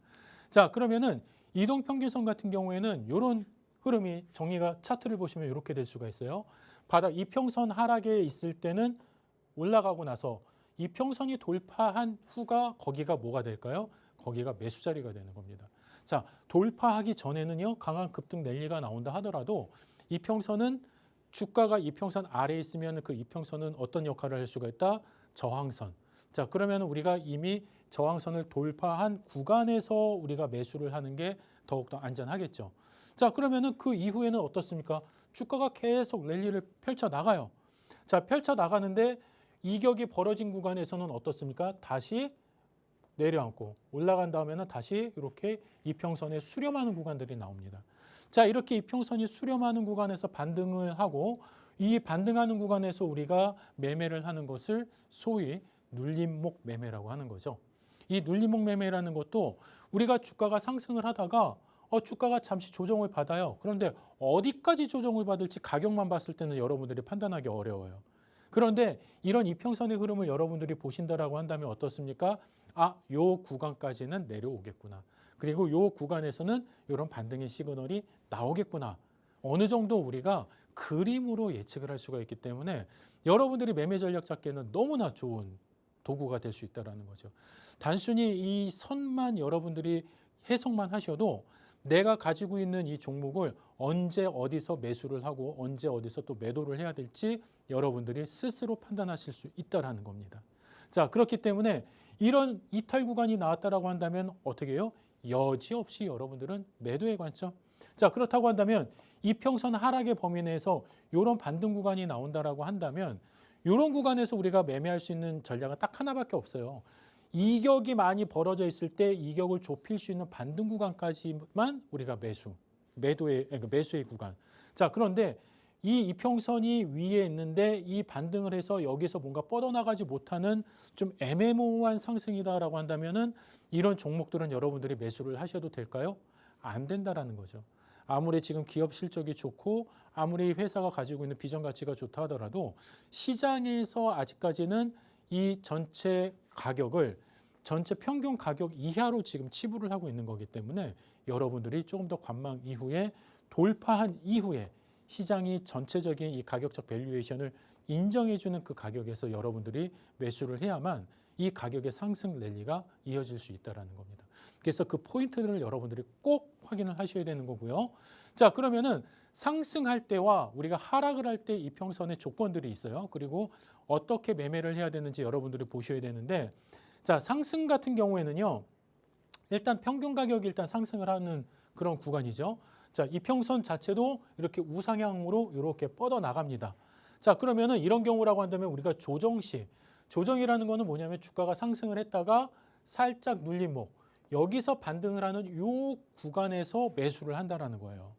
자, 그러면은 이동평균선 같은 경우에는 이런 흐름이 정리가 차트를 보시면 이렇게 될 수가 있어요. 바닥 이평선 하락에 있을 때는 올라가고 나서 이평선이 돌파한 후가 거기가 뭐가 될까요? 거기가 매수 자리가 되는 겁니다. 자, 돌파하기 전에는요, 강한 급등 랠리가 나온다 하더라도 이평선은 주가가 이평선 아래에 있으면 그 이평선은 어떤 역할을 할 수가 있다? 저항선. 자, 그러면 우리가 이미 저항선을 돌파한 구간에서 우리가 매수를 하는 게 더욱더 안전하겠죠. 자, 그러면은 그 이후에는 어떻습니까? 주가가 계속 랠리를 펼쳐 나가요. 자, 펼쳐 나가는데 이격이 벌어진 구간에서는 어떻습니까? 다시 내려앉고 올라간 다음에는 다시 이렇게 이평선에 수렴하는 구간들이 나옵니다. 자, 이렇게 이평선이 수렴하는 구간에서 반등을 하고 이 반등하는 구간에서 우리가 매매를 하는 것을 소위 눌림목 매매라고 하는 거죠. 이 눌림목 매매라는 것도 우리가 주가가 상승을 하다가 주가가 잠시 조정을 받아요. 그런데 어디까지 조정을 받을지 가격만 봤을 때는 여러분들이 판단하기 어려워요. 그런데 이런 이평선의 흐름을 여러분들이 보신다라고 한다면 어떻습니까? 요 구간까지는 내려오겠구나. 그리고 요 구간에서는 이런 반등의 시그널이 나오겠구나. 어느 정도 우리가 그림으로 예측을 할 수가 있기 때문에 여러분들이 매매 전략 잡기에는 너무나 좋은 도구가 될 수 있다는 거죠. 단순히 이 선만 여러분들이 해석만 하셔도 내가 가지고 있는 이 종목을 언제 어디서 매수를 하고 언제 어디서 또 매도를 해야 될지 여러분들이 스스로 판단하실 수 있다는 겁니다. 자, 그렇기 때문에 이런 이탈 구간이 나왔다라고 한다면 어떻게 해요? 여지없이 여러분들은 매도의 관점. 자, 그렇다고 한다면 이평선 하락의 범위 내에서 이런 반등 구간이 나온다라고 한다면 이런 구간에서 우리가 매매할 수 있는 전략은 딱 하나밖에 없어요. 이격이 많이 벌어져 있을 때 이격을 좁힐 수 있는 반등 구간까지만 우리가 매수의 구간. 자, 그런데 이 이평선이 위에 있는데 이 반등을 해서 여기서 뭔가 뻗어나가지 못하는 좀 애매모호한 상승이다라고 한다면은 이런 종목들은 여러분들이 매수를 하셔도 될까요? 안 된다라는 거죠. 아무리 지금 기업 실적이 좋고 아무리 회사가 가지고 있는 비전 가치가 좋다 하더라도 시장에서 아직까지는 이 전체 가격을 전체 평균 가격 이하로 지금 치부를 하고 있는 거기 때문에 여러분들이 조금 더 관망 이후에 돌파한 이후에 시장이 전체적인 이 가격적 밸류에이션을 인정해주는 그 가격에서 여러분들이 매수를 해야만 이 가격의 상승 랠리가 이어질 수 있다는 겁니다. 그래서 그 포인트를 여러분들이 꼭 확인을 하셔야 되는 거고요. 자, 그러면은 상승할 때와 우리가 하락을 할 때 이평선의 조건들이 있어요. 그리고 어떻게 매매를 해야 되는지 여러분들이 보셔야 되는데, 자, 상승 같은 경우에는요. 일단 평균 가격이 일단 상승을 하는 그런 구간이죠. 자, 이평선 자체도 이렇게 우상향으로 이렇게 뻗어 나갑니다. 자, 그러면은 이런 경우라고 한다면 우리가 조정 시, 조정이라는 거는 뭐냐면 주가가 상승을 했다가 살짝 눌림목, 여기서 반등을 하는 이 구간에서 매수를 한다라는 거예요.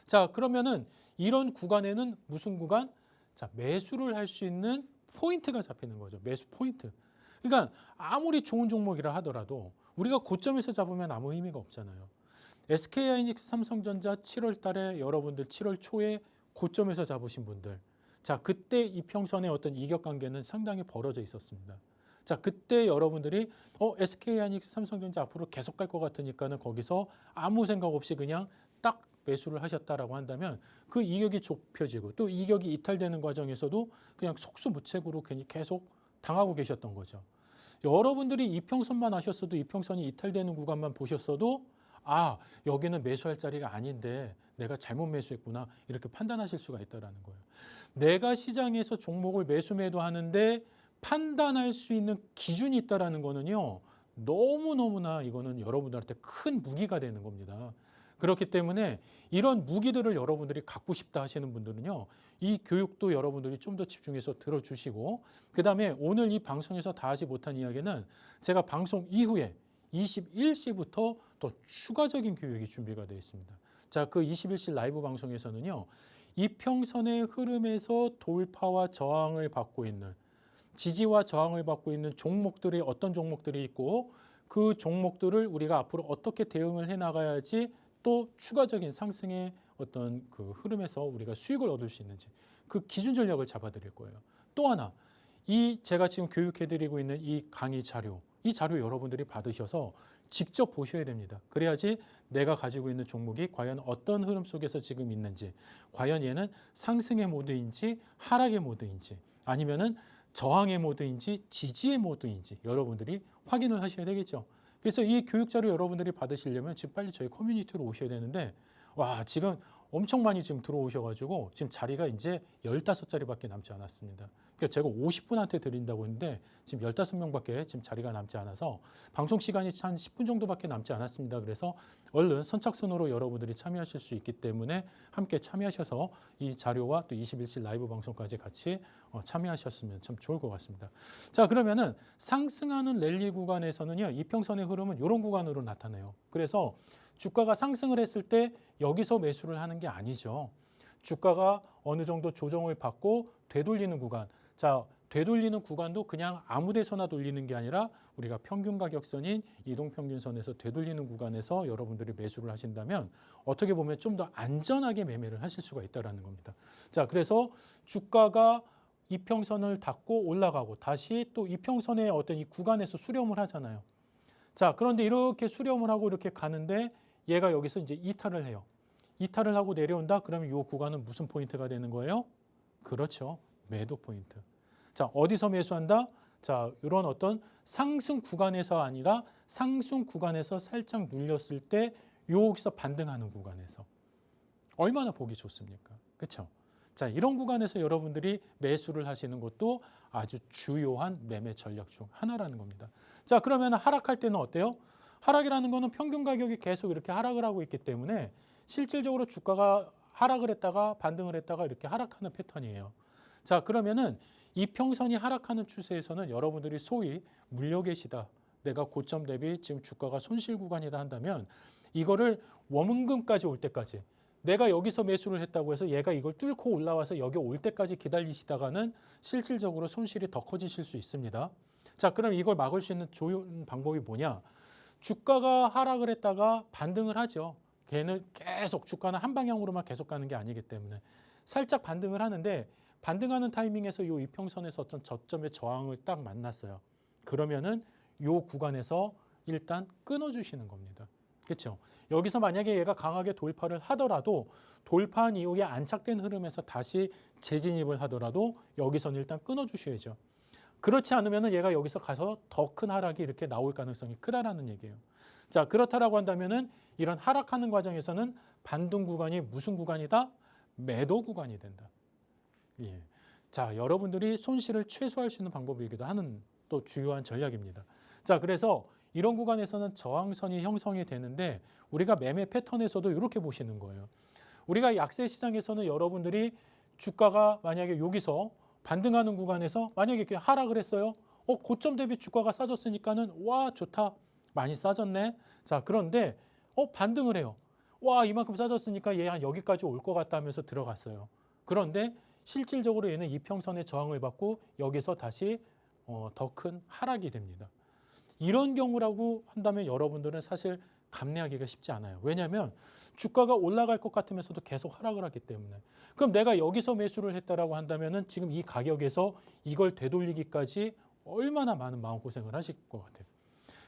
자, 그러면은 이런 구간에는 무슨 구간? 자, 매수를 할 수 있는 포인트가 잡히는 거죠. 매수 포인트. 그러니까 아무리 좋은 종목이라 하더라도 우리가 고점에서 잡으면 아무 의미가 없잖아요. SK하이닉스, 삼성전자 7월 달에 여러분들 7월 초에 고점에서 잡으신 분들, 자, 그때 이평선의 어떤 이격 관계는 상당히 벌어져 있었습니다. 자, 그때 여러분들이 SK하이닉스, 삼성전자 앞으로 계속 갈 것 같으니까는 거기서 아무 생각 없이 그냥 딱 매수를 하셨다라고 한다면 그 이격이 좁혀지고 또 이격이 이탈되는 과정에서도 그냥 속수무책으로 괜히 계속 당하고 계셨던 거죠. 여러분들이 이평선만 하셨어도 이평선이 이탈되는 구간만 보셨어도 아, 여기는 매수할 자리가 아닌데 내가 잘못 매수했구나 이렇게 판단하실 수가 있다는 거예요. 내가 시장에서 종목을 매수 매도하는데 판단할 수 있는 기준이 있다는 거는요. 너무너무나 이거는 여러분들한테 큰 무기가 되는 겁니다. 그렇기 때문에 이런 무기들을 여러분들이 갖고 싶다 하시는 분들은요. 이 교육도 여러분들이 좀 더 집중해서 들어주시고 그다음에 오늘 이 방송에서 다 하지 못한 이야기는 제가 방송 이후에 21시부터 또 추가적인 교육이 준비가 되어 있습니다. 자, 그 21시 라이브 방송에서는요. 이평선의 흐름에서 돌파와 저항을 받고 있는 지지와 저항을 받고 있는 종목들이 어떤 종목들이 있고 그 종목들을 우리가 앞으로 어떻게 대응을 해나가야지 또 추가적인 상승의 어떤 그 흐름에서 우리가 수익을 얻을 수 있는지 그 기준 전략을 잡아드릴 거예요. 또 하나, 이 제가 지금 교육해드리고 있는 이 강의 자료, 이 자료 여러분들이 받으셔서 직접 보셔야 됩니다. 그래야지 내가 가지고 있는 종목이 과연 어떤 흐름 속에서 지금 있는지, 과연 얘는 상승의 모드인지 하락의 모드인지 아니면은 저항의 모드인지 지지의 모드인지 여러분들이 확인을 하셔야 되겠죠. 그래서 이 교육 자료 여러분들이 받으시려면 지금 빨리 저희 커뮤니티로 오셔야 되는데 와, 지금 엄청 많이 지금 들어오셔가지고 지금 자리가 이제 15자리밖에 남지 않았습니다. 그러니까 제가 50분한테 드린다고 했는데 지금 15명밖에 지금 자리가 남지 않아서 방송 시간이 한 10분 정도밖에 남지 않았습니다. 그래서 얼른 선착순으로 여러분들이 참여하실 수 있기 때문에 함께 참여하셔서 이 자료와 또 21시 라이브 방송까지 같이 참여하셨으면 참 좋을 것 같습니다. 자, 그러면은 상승하는 랠리 구간에서는요. 이평선의 흐름은 이런 구간으로 나타나요. 그래서 주가가 상승을 했을 때 여기서 매수를 하는 게 아니죠. 주가가 어느 정도 조정을 받고 되돌리는 구간. 자, 되돌리는 구간도 그냥 아무 데서나 돌리는 게 아니라 우리가 평균 가격선인 이동평균선에서 되돌리는 구간에서 여러분들이 매수를 하신다면 어떻게 보면 좀 더 안전하게 매매를 하실 수가 있다는 겁니다. 자, 그래서 주가가 이평선을 닫고 올라가고 다시 또 이평선의 어떤 이 구간에서 수렴을 하잖아요. 자, 그런데 이렇게 수렴을 하고 이렇게 가는데 얘가 여기서 이제 이탈을 해요. 이탈을 하고 내려온다? 그러면 이 구간은 무슨 포인트가 되는 거예요? 그렇죠. 매도 포인트. 자, 어디서 매수한다? 자, 이런 어떤 상승 구간에서 아니라 상승 구간에서 살짝 눌렸을 때 여기서 반등하는 구간에서. 얼마나 보기 좋습니까? 그렇죠? 자, 이런 구간에서 여러분들이 매수를 하시는 것도 아주 주요한 매매 전략 중 하나라는 겁니다. 자, 그러면 하락할 때는 어때요? 하락이라는 거는 평균 가격이 계속 이렇게 하락을 하고 있기 때문에 실질적으로 주가가 하락을 했다가 반등을 했다가 이렇게 하락하는 패턴이에요. 자, 그러면은 이평선이 하락하는 추세에서는 여러분들이 소위 물려 계시다. 내가 고점 대비 지금 주가가 손실 구간이다 한다면 이거를 원금까지 올 때까지 내가 여기서 매수를 했다고 해서 얘가 이걸 뚫고 올라와서 여기 올 때까지 기다리시다가는 실질적으로 손실이 더 커지실 수 있습니다. 자, 그럼 이걸 막을 수 있는 좋은 방법이 뭐냐? 주가가 하락을 했다가 반등을 하죠. 걔는 계속 주가는 한 방향으로만 계속 가는 게 아니기 때문에 살짝 반등을 하는데 반등하는 타이밍에서 이 이평선에서 어떤 저점의 저항을 딱 만났어요. 그러면은 이 구간에서 일단 끊어주시는 겁니다. 그렇죠? 여기서 만약에 얘가 강하게 돌파를 하더라도 돌파한 이후에 안착된 흐름에서 다시 재진입을 하더라도 여기서는 일단 끊어주셔야죠. 그렇지 않으면 얘가 여기서 가서 더 큰 하락이 이렇게 나올 가능성이 크다라는 얘기예요. 자, 그렇다라고 한다면은 이런 하락하는 과정에서는 반등 구간이 무슨 구간이다? 매도 구간이 된다. 예. 자, 여러분들이 손실을 최소화할 수 있는 방법이기도 하는 또 주요한 전략입니다. 자, 그래서 이런 구간에서는 저항선이 형성이 되는데 우리가 매매 패턴에서도 이렇게 보시는 거예요. 우리가 약세 시장에서는 여러분들이 주가가 만약에 여기서 반등하는 구간에서 만약에 이렇게 하락을 했어요. 고점 대비 주가가 싸졌으니까는 와, 좋다. 많이 싸졌네. 자, 그런데 반등을 해요. 와, 이만큼 싸졌으니까 얘 한 여기까지 올 것 같다 하면서 들어갔어요. 그런데 실질적으로 얘는 이평선의 저항을 받고 여기서 다시 더 큰 하락이 됩니다. 이런 경우라고 한다면 여러분들은 사실 감내하기가 쉽지 않아요. 왜냐하면 주가가 올라갈 것 같으면서도 계속 하락을 하기 때문에. 그럼 내가 여기서 매수를 했다라고 한다면은 지금 이 가격에서 이걸 되돌리기까지 얼마나 많은 마음고생을 하실 것 같아요.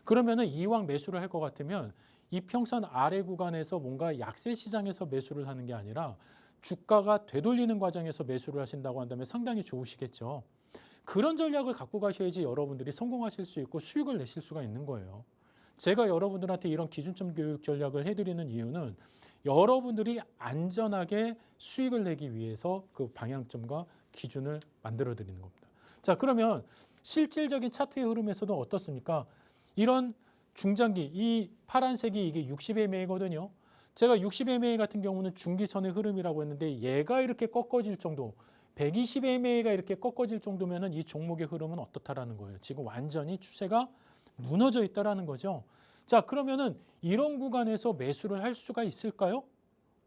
그러면은 이왕 매수를 할 것 같으면 이평선 아래 구간에서 뭔가 약세 시장에서 매수를 하는 게 아니라 주가가 되돌리는 과정에서 매수를 하신다고 한다면 상당히 좋으시겠죠. 그런 전략을 갖고 가셔야지 여러분들이 성공하실 수 있고 수익을 내실 수가 있는 거예요. 제가 여러분들한테 이런 기준점 교육 전략을 해드리는 이유는 여러분들이 안전하게 수익을 내기 위해서 그 방향점과 기준을 만들어 드리는 겁니다. 자, 그러면 실질적인 차트의 흐름에서도 어떻습니까? 이런 중장기, 이 파란색이 이게 60MA거든요. 제가 60MA 같은 경우는 중기선의 흐름이라고 했는데 얘가 이렇게 꺾어질 정도, 120MA가 이렇게 꺾어질 정도면은 이 종목의 흐름은 어떻다라는 거예요. 지금 완전히 추세가 무너져 있다라는 거죠. 자, 그러면은 이런 구간에서 매수를 할 수가 있을까요?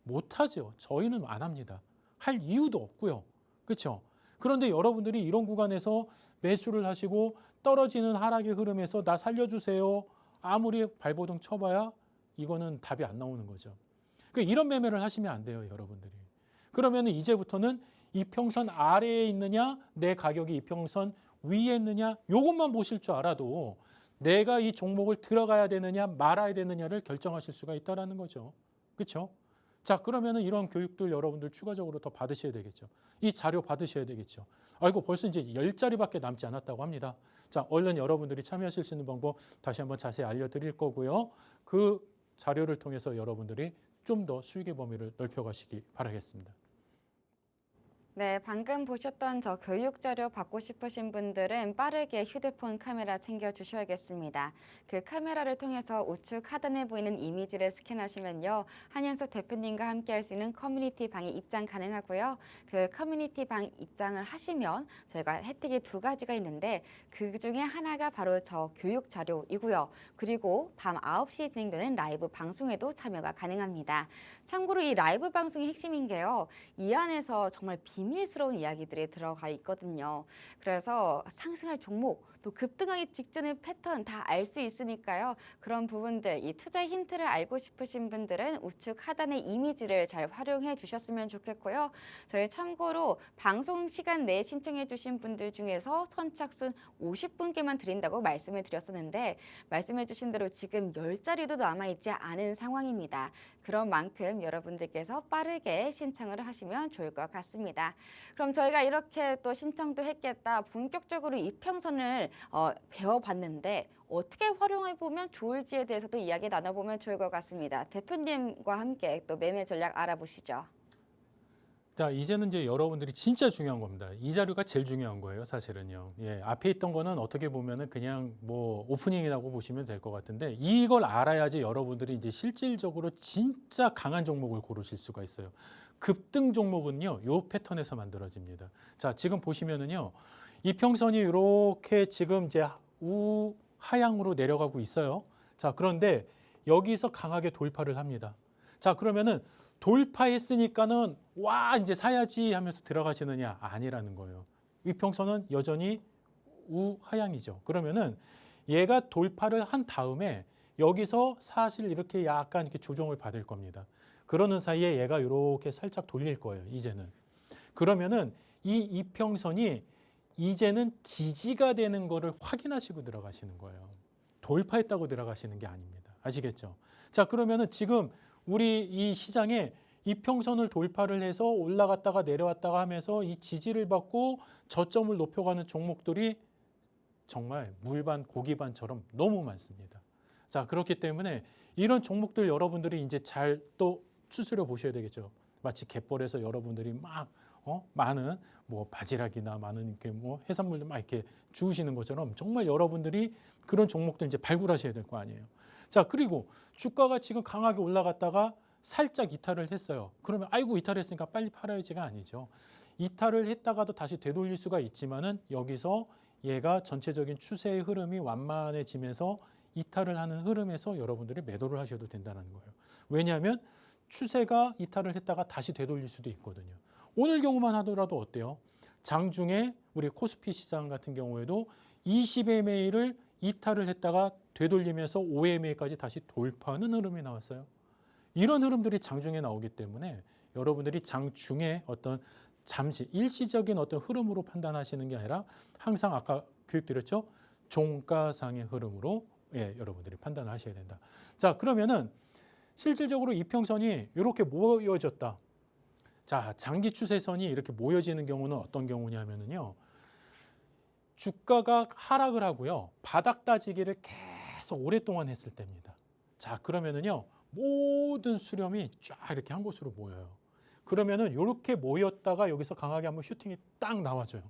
못하죠. 저희는 안 합니다. 할 이유도 없고요. 그렇죠? 그런데 여러분들이 이런 구간에서 매수를 하시고 떨어지는 하락의 흐름에서 나 살려주세요. 아무리 발버둥 쳐봐야 이거는 답이 안 나오는 거죠. 그러니까 이런 매매를 하시면 안 돼요, 여러분들이. 그러면 이제부터는 이평선 아래에 있느냐, 내 가격이 이평선 위에 있느냐, 이것만 보실 줄 알아도 내가 이 종목을 들어가야 되느냐, 말아야 되느냐를 결정하실 수가 있다는 거죠. 그렇죠? 자, 그러면 이런 교육들 여러분들 추가적으로 더 받으셔야 되겠죠. 이 자료 받으셔야 되겠죠. 아이고, 벌써 이제 10자리밖에 남지 않았다고 합니다. 자, 얼른 여러분들이 참여하실 수 있는 방법 다시 한번 자세히 알려드릴 거고요. 그 자료를 통해서 여러분들이 좀 더 수익의 범위를 넓혀가시기 바라겠습니다. 네, 방금 보셨던 저 교육 자료 받고 싶으신 분들은 빠르게 휴대폰 카메라 챙겨주셔야겠습니다. 그 카메라를 통해서 우측 하단에 보이는 이미지를 스캔하시면요. 한현석 대표님과 함께 할 수 있는 커뮤니티 방에 입장 가능하고요. 그 커뮤니티 방 입장을 하시면 저희가 혜택이 두 가지가 있는데 그 중에 하나가 바로 저 교육 자료이고요. 그리고 밤 9시에 진행되는 라이브 방송에도 참여가 가능합니다. 참고로 이 라이브 방송의 핵심인 게요. 이 안에서 정말 비밀스러운 이야기들이 들어가 있거든요. 그래서 상승할 종목, 또 급등하기 직전의 패턴 다 알 수 있으니까요. 그런 부분들, 이 투자 힌트를 알고 싶으신 분들은 우측 하단의 이미지를 잘 활용해 주셨으면 좋겠고요. 저희 참고로 방송 시간 내에 신청해 주신 분들 중에서 선착순 50분께만 드린다고 말씀을 드렸었는데 말씀해 주신 대로 지금 10자리도 남아있지 않은 상황입니다. 그런 만큼 여러분들께서 빠르게 신청을 하시면 좋을 것 같습니다. 그럼 저희가 이렇게 또 신청도 했겠다. 본격적으로 이평선을 배워봤는데 어떻게 활용해보면 좋을지에 대해서도 이야기 나눠보면 좋을 것 같습니다. 대표님과 함께 또 매매 전략 알아보시죠. 자, 이제는 이제 여러분들이 진짜 중요한 겁니다. 이 자료가 제일 중요한 거예요, 사실은요. 예, 앞에 있던 거는 어떻게 보면은 그냥 뭐 오프닝이라고 보시면 될 것 같은데 이걸 알아야지 여러분들이 이제 실질적으로 진짜 강한 종목을 고르실 수가 있어요. 급등 종목은요, 요 패턴에서 만들어집니다. 자, 지금 보시면은요, 이평선이 이렇게 지금 이제 우하향으로 내려가고 있어요. 자, 그런데 여기서 강하게 돌파를 합니다. 자, 그러면은 돌파했으니까는 와, 이제 사야지 하면서 들어가시느냐? 아니라는 거예요. 이평선은 여전히 우하향이죠. 그러면은 얘가 돌파를 한 다음에 여기서 사실 이렇게 약간 이렇게 조정을 받을 겁니다. 그러는 사이에 얘가 이렇게 살짝 돌릴 거예요, 이제는. 그러면은 이 이평선이 이제는 지지가 되는 거를 확인하시고 들어가시는 거예요. 돌파했다고 들어가시는 게 아닙니다. 아시겠죠? 자, 그러면은 지금 우리 이 시장에 이평선을 돌파를 해서 올라갔다가 내려왔다가 하면서 이 지지를 받고 저점을 높여가는 종목들이 정말 물반 고기반처럼 너무 많습니다. 자, 그렇기 때문에 이런 종목들 여러분들이 이제 잘 또 추스려 보셔야 되겠죠. 마치 갯벌에서 여러분들이 막 많은 뭐 바지락이나 많은 이렇게 뭐 해산물들 막 이렇게 주우시는 것처럼 정말 여러분들이 그런 종목들 이제 발굴하셔야 될 거 아니에요. 자, 그리고 주가가 지금 강하게 올라갔다가 살짝 이탈을 했어요. 그러면 아이고 이탈했으니까 빨리 팔아야지가 아니죠. 이탈을 했다가도 다시 되돌릴 수가 있지만은 여기서 얘가 전체적인 추세의 흐름이 완만해지면서 이탈을 하는 흐름에서 여러분들이 매도를 하셔도 된다는 거예요. 왜냐하면 추세가 이탈을 했다가 다시 되돌릴 수도 있거든요. 오늘 경우만 하더라도 어때요? 장중에 우리 코스피 시장 같은 경우에도 20MA를 이탈을 했다가 되돌리면서 5MA까지 다시 돌파하는 흐름이 나왔어요. 이런 흐름들이 장중에 나오기 때문에 여러분들이 장중에 어떤 잠시 일시적인 어떤 흐름으로 판단하시는 게 아니라 항상 아까 교육드렸죠? 종가상의 흐름으로 여러분들이 판단을 하셔야 된다. 자, 그러면은 실질적으로 이평선이 이렇게 모여졌다. 자, 장기 추세선이 이렇게 모여지는 경우는 어떤 경우냐면요. 주가가 하락을 하고요. 바닥 따지기를 계속 오랫동안 했을 때입니다. 자, 그러면은요. 모든 수렴이 쫙 이렇게 한 곳으로 모여요. 그러면은 이렇게 모였다가 여기서 강하게 한번 슈팅이 딱 나와줘요.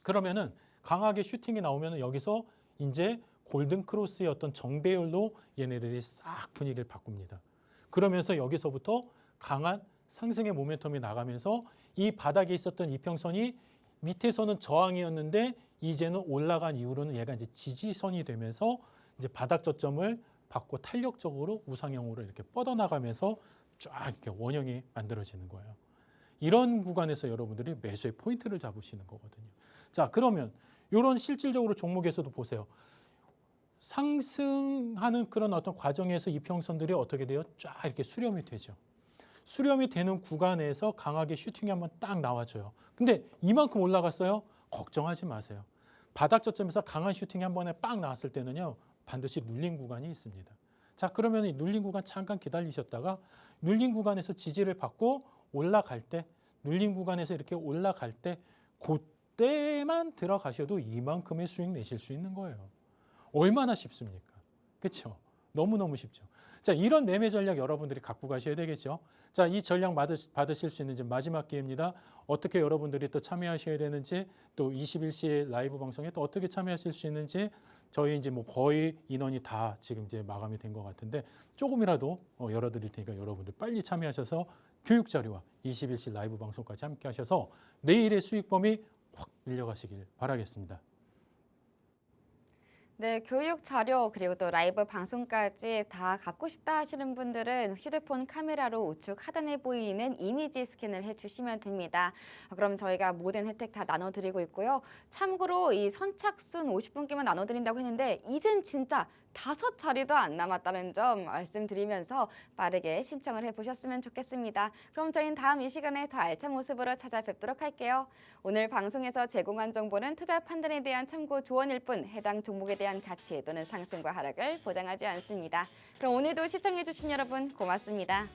그러면은 강하게 슈팅이 나오면은 여기서 이제 골든 크로스의 어떤 정배열로 얘네들이 싹 분위기를 바꿉니다. 그러면서 여기서부터 강한 상승의 모멘텀이 나가면서 이 바닥에 있었던 이평선이 밑에서는 저항이었는데 이제는 올라간 이후로는 얘가 이제 지지선이 되면서 이제 바닥 저점을 받고 탄력적으로 우상형으로 이렇게 뻗어나가면서 쫙 이렇게 원형이 만들어지는 거예요. 이런 구간에서 여러분들이 매수의 포인트를 잡으시는 거거든요. 자, 그러면 이런 실질적으로 종목에서도 보세요. 상승하는 그런 어떤 과정에서 이평선들이 어떻게 돼요? 쫙 이렇게 수렴이 되죠. 수렴이 되는 구간에서 강하게 슈팅이 한번 딱 나와줘요. 근데 이만큼 올라갔어요? 걱정하지 마세요. 바닥 저점에서 강한 슈팅이 한 번에 빵 나왔을 때는요. 반드시 눌린 구간이 있습니다. 자, 그러면 이 눌린 구간 잠깐 기다리셨다가 눌린 구간에서 지지를 받고 올라갈 때, 눌린 구간에서 이렇게 올라갈 때 그때만 들어가셔도 이만큼의 수익 내실 수 있는 거예요. 얼마나 쉽습니까? 그렇죠? 너무너무 쉽죠. 자, 이런 매매 전략 여러분들이 갖고 가셔야 되겠죠. 자, 이 전략 받으실 수 있는 이제 마지막 기회입니다. 어떻게 여러분들이 또 참여하셔야 되는지, 또 21시 라이브 방송에 또 어떻게 참여하실 수 있는지, 저희 이제 뭐 거의 인원이 다 지금 이제 마감이 된 것 같은데 조금이라도 열어드릴 테니까 여러분들 빨리 참여하셔서 교육 자료와 21시 라이브 방송까지 함께 하셔서 내일의 수익 범위 확 늘려가시길 바라겠습니다. 네, 교육 자료 그리고 또 라이브 방송까지 다 갖고 싶다 하시는 분들은 휴대폰 카메라로 우측 하단에 보이는 이미지 스캔을 해주시면 됩니다. 그럼 저희가 모든 혜택 다 나눠드리고 있고요. 참고로 이 선착순 50분께만 나눠드린다고 했는데 이젠 진짜 5자리도 안 남았다는 점 말씀드리면서 빠르게 신청을 해보셨으면 좋겠습니다. 그럼 저희는 다음 이 시간에 더 알찬 모습으로 찾아뵙도록 할게요. 오늘 방송에서 제공한 정보는 투자 판단에 대한 참고 조언일 뿐 해당 종목에 대한 가치 또는 상승과 하락을 보장하지 않습니다. 그럼 오늘도 시청해주신 여러분 고맙습니다.